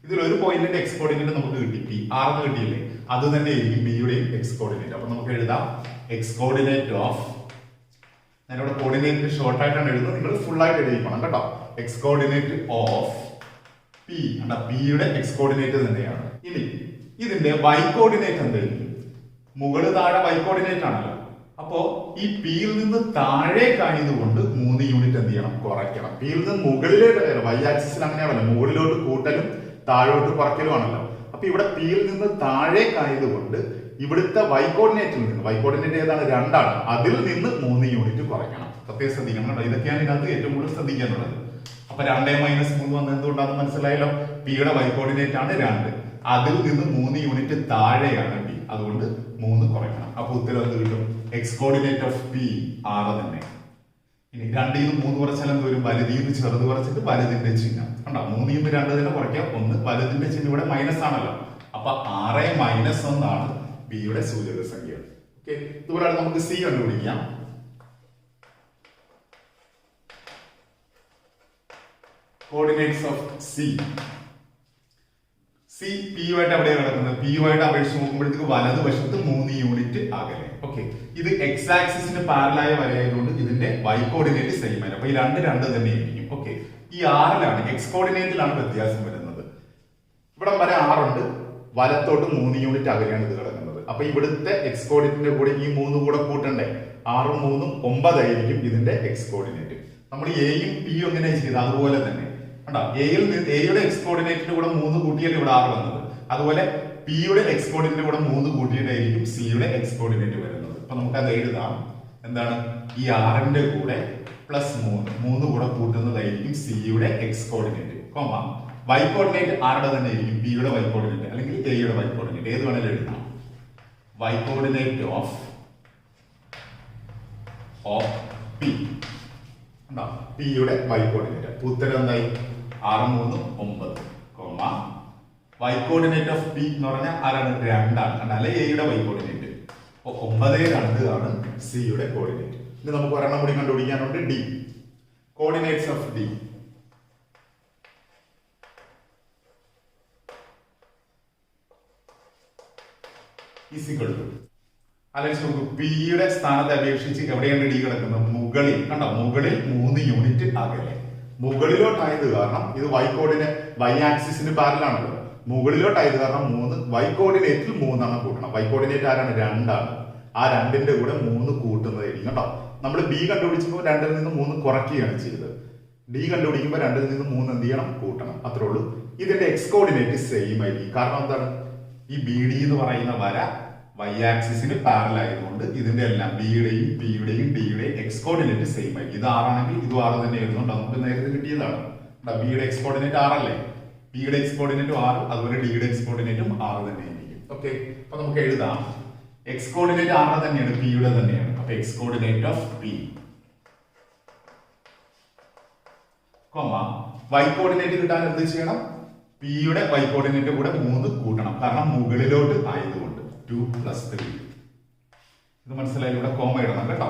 ഇതിൽ ഒരു പോയിന്റിന്റെ എക്സ് കോർഡിനേറ്റ് നമുക്ക് കിട്ടി, പി 6 കിട്ടിയില്ലേ, അത് തന്നെ ആയിരിക്കും ബിയുടെയും എക്സ് കോർഡിനേറ്റ്. അപ്പൊ നമുക്ക് എഴുതാം എക്സ് കോർഡിനേറ്റ് ഓഫ്, ഞാനിവിടെ കോർഡിനേറ്റ് ഷോർട്ട് ആയിട്ടാണ് എഴുതുന്നത്, നിങ്ങൾ ഫുൾ ആയിട്ട് എഴുതിക്കണം കേട്ടോ. എക്സ് കോർഡിനേറ്റ് ഓഫ് പി, പിയുടെ എക്സ് കോർഡിനേറ്റ് തന്നെയാണ്. ഇനി ഇതിന്റെ വൈ കോർഡിനേറ്റ് എന്തായിരിക്കും? മുകളിൽ താഴെ വൈ കോർഡിനേറ്റ് ആണല്ലോ. അപ്പോ ഈ പിയിൽ നിന്ന് താഴേക്കായതുകൊണ്ട് 3 യൂണിറ്റ് എന്ത് ചെയ്യണം? കുറയ്ക്കണം. പിയിൽ നിന്ന് മുകളിലോട്ട് കയറും. വൈ ആക്സിസിൽ അങ്ങനെയാണല്ലോ, മുകളിലോട്ട് കൂട്ടലും താഴോട്ട് കുറയ്ക്കലും ആണല്ലോ. അപ്പൊ ഇവിടെ പിയിൽ നിന്ന് താഴേക്കായതുകൊണ്ട് ഇവിടുത്തെ വൈ കോർഡിനേറ്റിൽ നിന്ന്, വൈ കോർഡിനേറ്റ് ഏതാണ്? 2 ആണ്. അതിൽ നിന്ന് 3 യൂണിറ്റ് കുറയ്ക്കണം. പ്രത്യേകം ശ്രദ്ധിക്കണം കേട്ടോ. ഇതൊക്കെയാണ് ഇതിനകത്ത് ഏറ്റവും കൂടുതൽ ശ്രദ്ധിക്കാനുള്ളത്. അപ്പൊ 2 - 3 വന്നത് എന്തുകൊണ്ടാണെന്ന് മനസ്സിലായല്ലോ. പിയുടെ വൈ കോർഡിനേറ്റ് ആണ് 2, അതിൽ നിന്ന് 3 യൂണിറ്റ് താഴെയാണ് പി, അതുകൊണ്ട് 3 കുറയ്ക്കണം. അപ്പൊ ഉത്തരം എന്ത് കിട്ടും? എക്സ് കോർഡിനേറ്റ് ഓഫ് പി 6 തന്നെ. ഇനി 2 - 3 കുറച്ചാൽ എന്ത് വരും? വലുതിൽ നിന്ന് ചെറുത് കുറച്ചിട്ട് വലുതിന്റെ ചിഹ്നം കണ്ടോ. 3 - 2 തന്നെ കുറയ്ക്കാം. 1 വലുതിന്റെ ചിഹ്നം ഇവിടെ മൈനസ് ആണല്ലോ. അപ്പൊ 6 - 1 ആണ് ബിയുടെ സൂചക സംഖ്യ. ഓക്കെ, ഇതുപോലെ നമുക്ക് സി കണ്ടുപിടിക്കാം. Coordinates of C. സി പിയുമായിട്ട് എവിടെയാണ് കിടക്കുന്നത്? പിയുമായിട്ട് അപേക്ഷിച്ച് നോക്കുമ്പോഴത്തേക്ക് വലതുവശത്ത് 3 യൂണിറ്റ് അകലെ. ഓക്കെ, ഇത് എക്സ് ആക്സിസിന് പാരലായ വരയായതുകൊണ്ട് ഇതിന്റെ വൈ കോർഡിനേറ്റ് സെയിം ആണ്. അപ്പൊ ഈ 2 2 തന്നെ ആയിരിക്കും. ഓക്കെ, ഈ 6 എക്സ് കോർഡിനേറ്റിലാണ് വ്യത്യാസം വരുന്നത്. ഇവിടെ വരെ 6 ഉണ്ട്, വലത്തോട്ട് 3 യൂണിറ്റ് അകലെയാണ് ഇത് കിടക്കുന്നത്. അപ്പൊ ഇവിടുത്തെ എക്സ് കോർഡിനേറ്റിന്റെ കൂടെ ഈ 3 കൂടെ കൂട്ടണ്ടേ? 6 3 9 ആയിരിക്കും ഇതിന്റെ എക്സ് കോർഡിനേറ്റ്. നമ്മൾ എയും പിയും എങ്ങനെ ചെയ്ത് അതുപോലെ തന്നെ കണ്ടോ. എയുടെ എക്സ് കോർഡിനേറ്റിന്റെ കൂടെ 3 കൂട്ടിയാണ് ഇവിടെ 6 വന്നത്. അതുപോലെ പിയുടെ എക്സ് കോർഡിനേറ്റിന്റെ കൂടെ 3 കൂട്ടിയിട്ടായിരിക്കും സിയുടെ എക്സ് കോർഡിനേറ്റ് വരുന്നത്. അപ്പൊ നമുക്ക് അത് എഴുതാം. എന്താണ്? ഈ 6ന്റെ കൂടെ +3 കൂടെ കൂട്ടുന്നതായിരിക്കും സിയുടെ X coordinate, comma Y coordinate ആരുടെ തന്നെ ആയിരിക്കും? പിയുടെ വൈ കോർഡിനേറ്റ് അല്ലെങ്കിൽ എയുടെ വൈ കോർഡിനേറ്റ്, ഏത് വേണമെങ്കിലും എഴുതാം. വൈ കോർഡിനേറ്റ് ഓഫ് പി, പിയുടെ വൈ കോർഡിനേറ്റ്. ഉത്തരം എന്തായി? 6 3 9, comma Y coordinate of P എന്ന് പറഞ്ഞാൽ ആരാണ്? 2 ആണ്, അല്ലെ എയുടെ വൈ കോർഡിനേറ്റ്. അപ്പൊ 9 2 ആണ് സിയുടെ കോർഡിനേറ്റ്. ഇനി നമുക്ക് ഒരെണ്ണം കൂടി കണ്ടുപിടിക്കാനുണ്ട്, ഡി. Coordinates of D. അല്ലെങ്കിൽ നോക്കൂ, പിയുടെ സ്ഥാനത്തെ അപേക്ഷിച്ച് എവിടെയാണ് ഡി കിടക്കുന്നത്? മുകളിൽ കണ്ടോ, മുകളിൽ 3 യൂണിറ്റ് അകലെ. മുകളിലോട്ടായത് കാരണം ഇത് വൈ ആക്സിസിന് പാരലാണല്ലോ. മുകളിലോട്ടായത് കാരണം 3 വൈ കോർഡിനേറ്റിൽ 3 കൂട്ടണം. വൈ കോർഡിനേറ്റ് ആരാണ്? 2 ആണ്. ആ 2ന്റെ കൂടെ 3 കൂട്ടുന്നതായിരിക്കും കേട്ടോ. നമ്മൾ ബി കണ്ടുപിടിച്ചപ്പോൾ 2ൽ നിന്ന് 3 കുറയ്ക്കുകയാണ് ചെയ്തത്. ഡി കണ്ടുപിടിക്കുമ്പോൾ 2ൽ നിന്ന് 3 എന്ത് ചെയ്യണം? കൂട്ടണം. അത്രേ ഉള്ളൂ. ഇതിന്റെ എക്സ് കോർഡിനേറ്റ് സെയിം ആയിരിക്കും. കാരണം എന്താണ്? ഈ ബി ഡി എന്ന് പറയുന്ന വര വൈ ആക്സിസിന് പാരലൽ ആയതുകൊണ്ട് ഇതിന്റെ എല്ലാം ബിയുടെയും പിയുടെയും ഡിയുടെയും എക്സ് കോർഡിനേറ്റ് സെയിം ആയിരിക്കും. ഇത് 6 ആണെങ്കിൽ ഇത് 6 തന്നെ എഴുതുന്നുണ്ട്. നമുക്ക് നേരത്തെ കിട്ടിയതാണ്. ബിയുടെ എക്സ് കോർഡിനേറ്റ് 6 അല്ലേ? ബിയുടെ എക്സ് കോർഡിനേറ്റും 6, അതുപോലെ ഡിയുടെ എക്സ് കോർഡിനേറ്റും 6 തന്നെ ആയിരിക്കും. ഓക്കെ, അപ്പൊ നമുക്ക് എഴുതാം എക്സ് കോർഡിനേറ്റ് 6 തന്നെയാണ്, പിയുടെ തന്നെയാണ്. അപ്പൊ X coordinate of P, Y coordinate കിട്ടാൻ എന്ത് ചെയ്യണം? പിയുടെ y കോർഡിനേറ്റ് കൂടെ 3 കൂട്ടണം, കാരണം മുകളിലോട്ട് ആയതുകൊണ്ട് 2 + 3. ഇത് മനസ്സിലായാലും ഇവിടെ കോമ ഇടണം കേട്ടോ.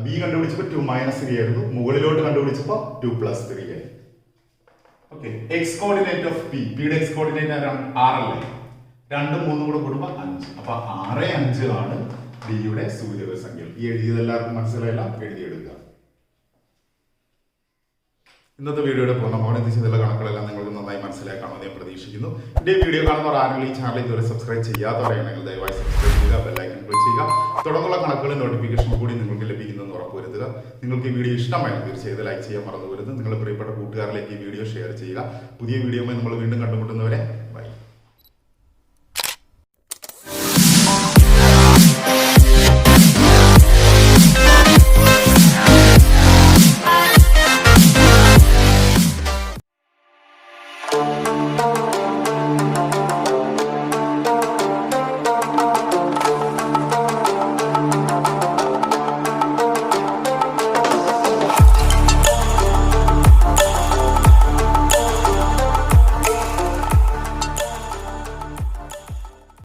ബി കണ്ടുപിടിച്ചപ്പോൾ 2 - 3 ആയിരുന്നു, മുകളിലോട്ട് കണ്ടുപിടിച്ചപ്പോൾ 2 + 3 ആയി. Okay, X coordinate of P, പിയുടെ എക്സ് കോർഡിനേറ്റ് ആരാണ്? 6 അല്ലേ? 2 3 കൂടെ കൂടുമ്പോൾ 5. അപ്പൊ 6 5 ആണ് ഡിയുടെ സൂചക സംഖ്യ. ഈ എഴുതിയത് എല്ലാവർക്കും മനസ്സിലായില്ല, എഴുതിയെടുക്കുക. ഇന്നത്തെ വീഡിയോയുടെ പൂർണ്ണമാണ്. ഇത് ചെയ്തുള്ള കണക്കുകളെല്ലാം നിങ്ങൾക്ക് നന്നായി മനസ്സിലാക്കാമെന്ന് ഞാൻ പ്രതീക്ഷിക്കുന്നു. ഈ വീഡിയോ കാണുന്നവർ ആരെങ്കിലും ഈ ചാനൽ ഇതുവരെ സബ്സ്ക്രൈബ് ചെയ്യാത്തവരാണെങ്കിൽ ദയവായി സബ്സ്ക്രൈബ് ചെയ്യുക, ബെല്ലൈക്കൺ ക്ലിക്ക് ചെയ്യുക. തുടർന്നുള്ള കണക്കുകളും നോട്ടിഫിക്കേഷൻ കൂടി നിങ്ങൾക്ക് ലഭിക്കുന്നെന്ന് ഉറപ്പുവരുത്തുക. നിങ്ങൾക്ക് ഈ വീഡിയോ ഇഷ്ടമായാലും തീർച്ചയായും ലൈക്ക് ചെയ്യാൻ മറന്നു വരുന്നത്. നിങ്ങളുടെ പ്രിയപ്പെട്ട കൂട്ടുകാരിലേക്ക് ഈ വീഡിയോ ഷെയർ ചെയ്യുക. പുതിയ വീഡിയോയുമായി നമ്മൾ വീണ്ടും കണ്ടുമുട്ടുന്നവരെ ബൈ.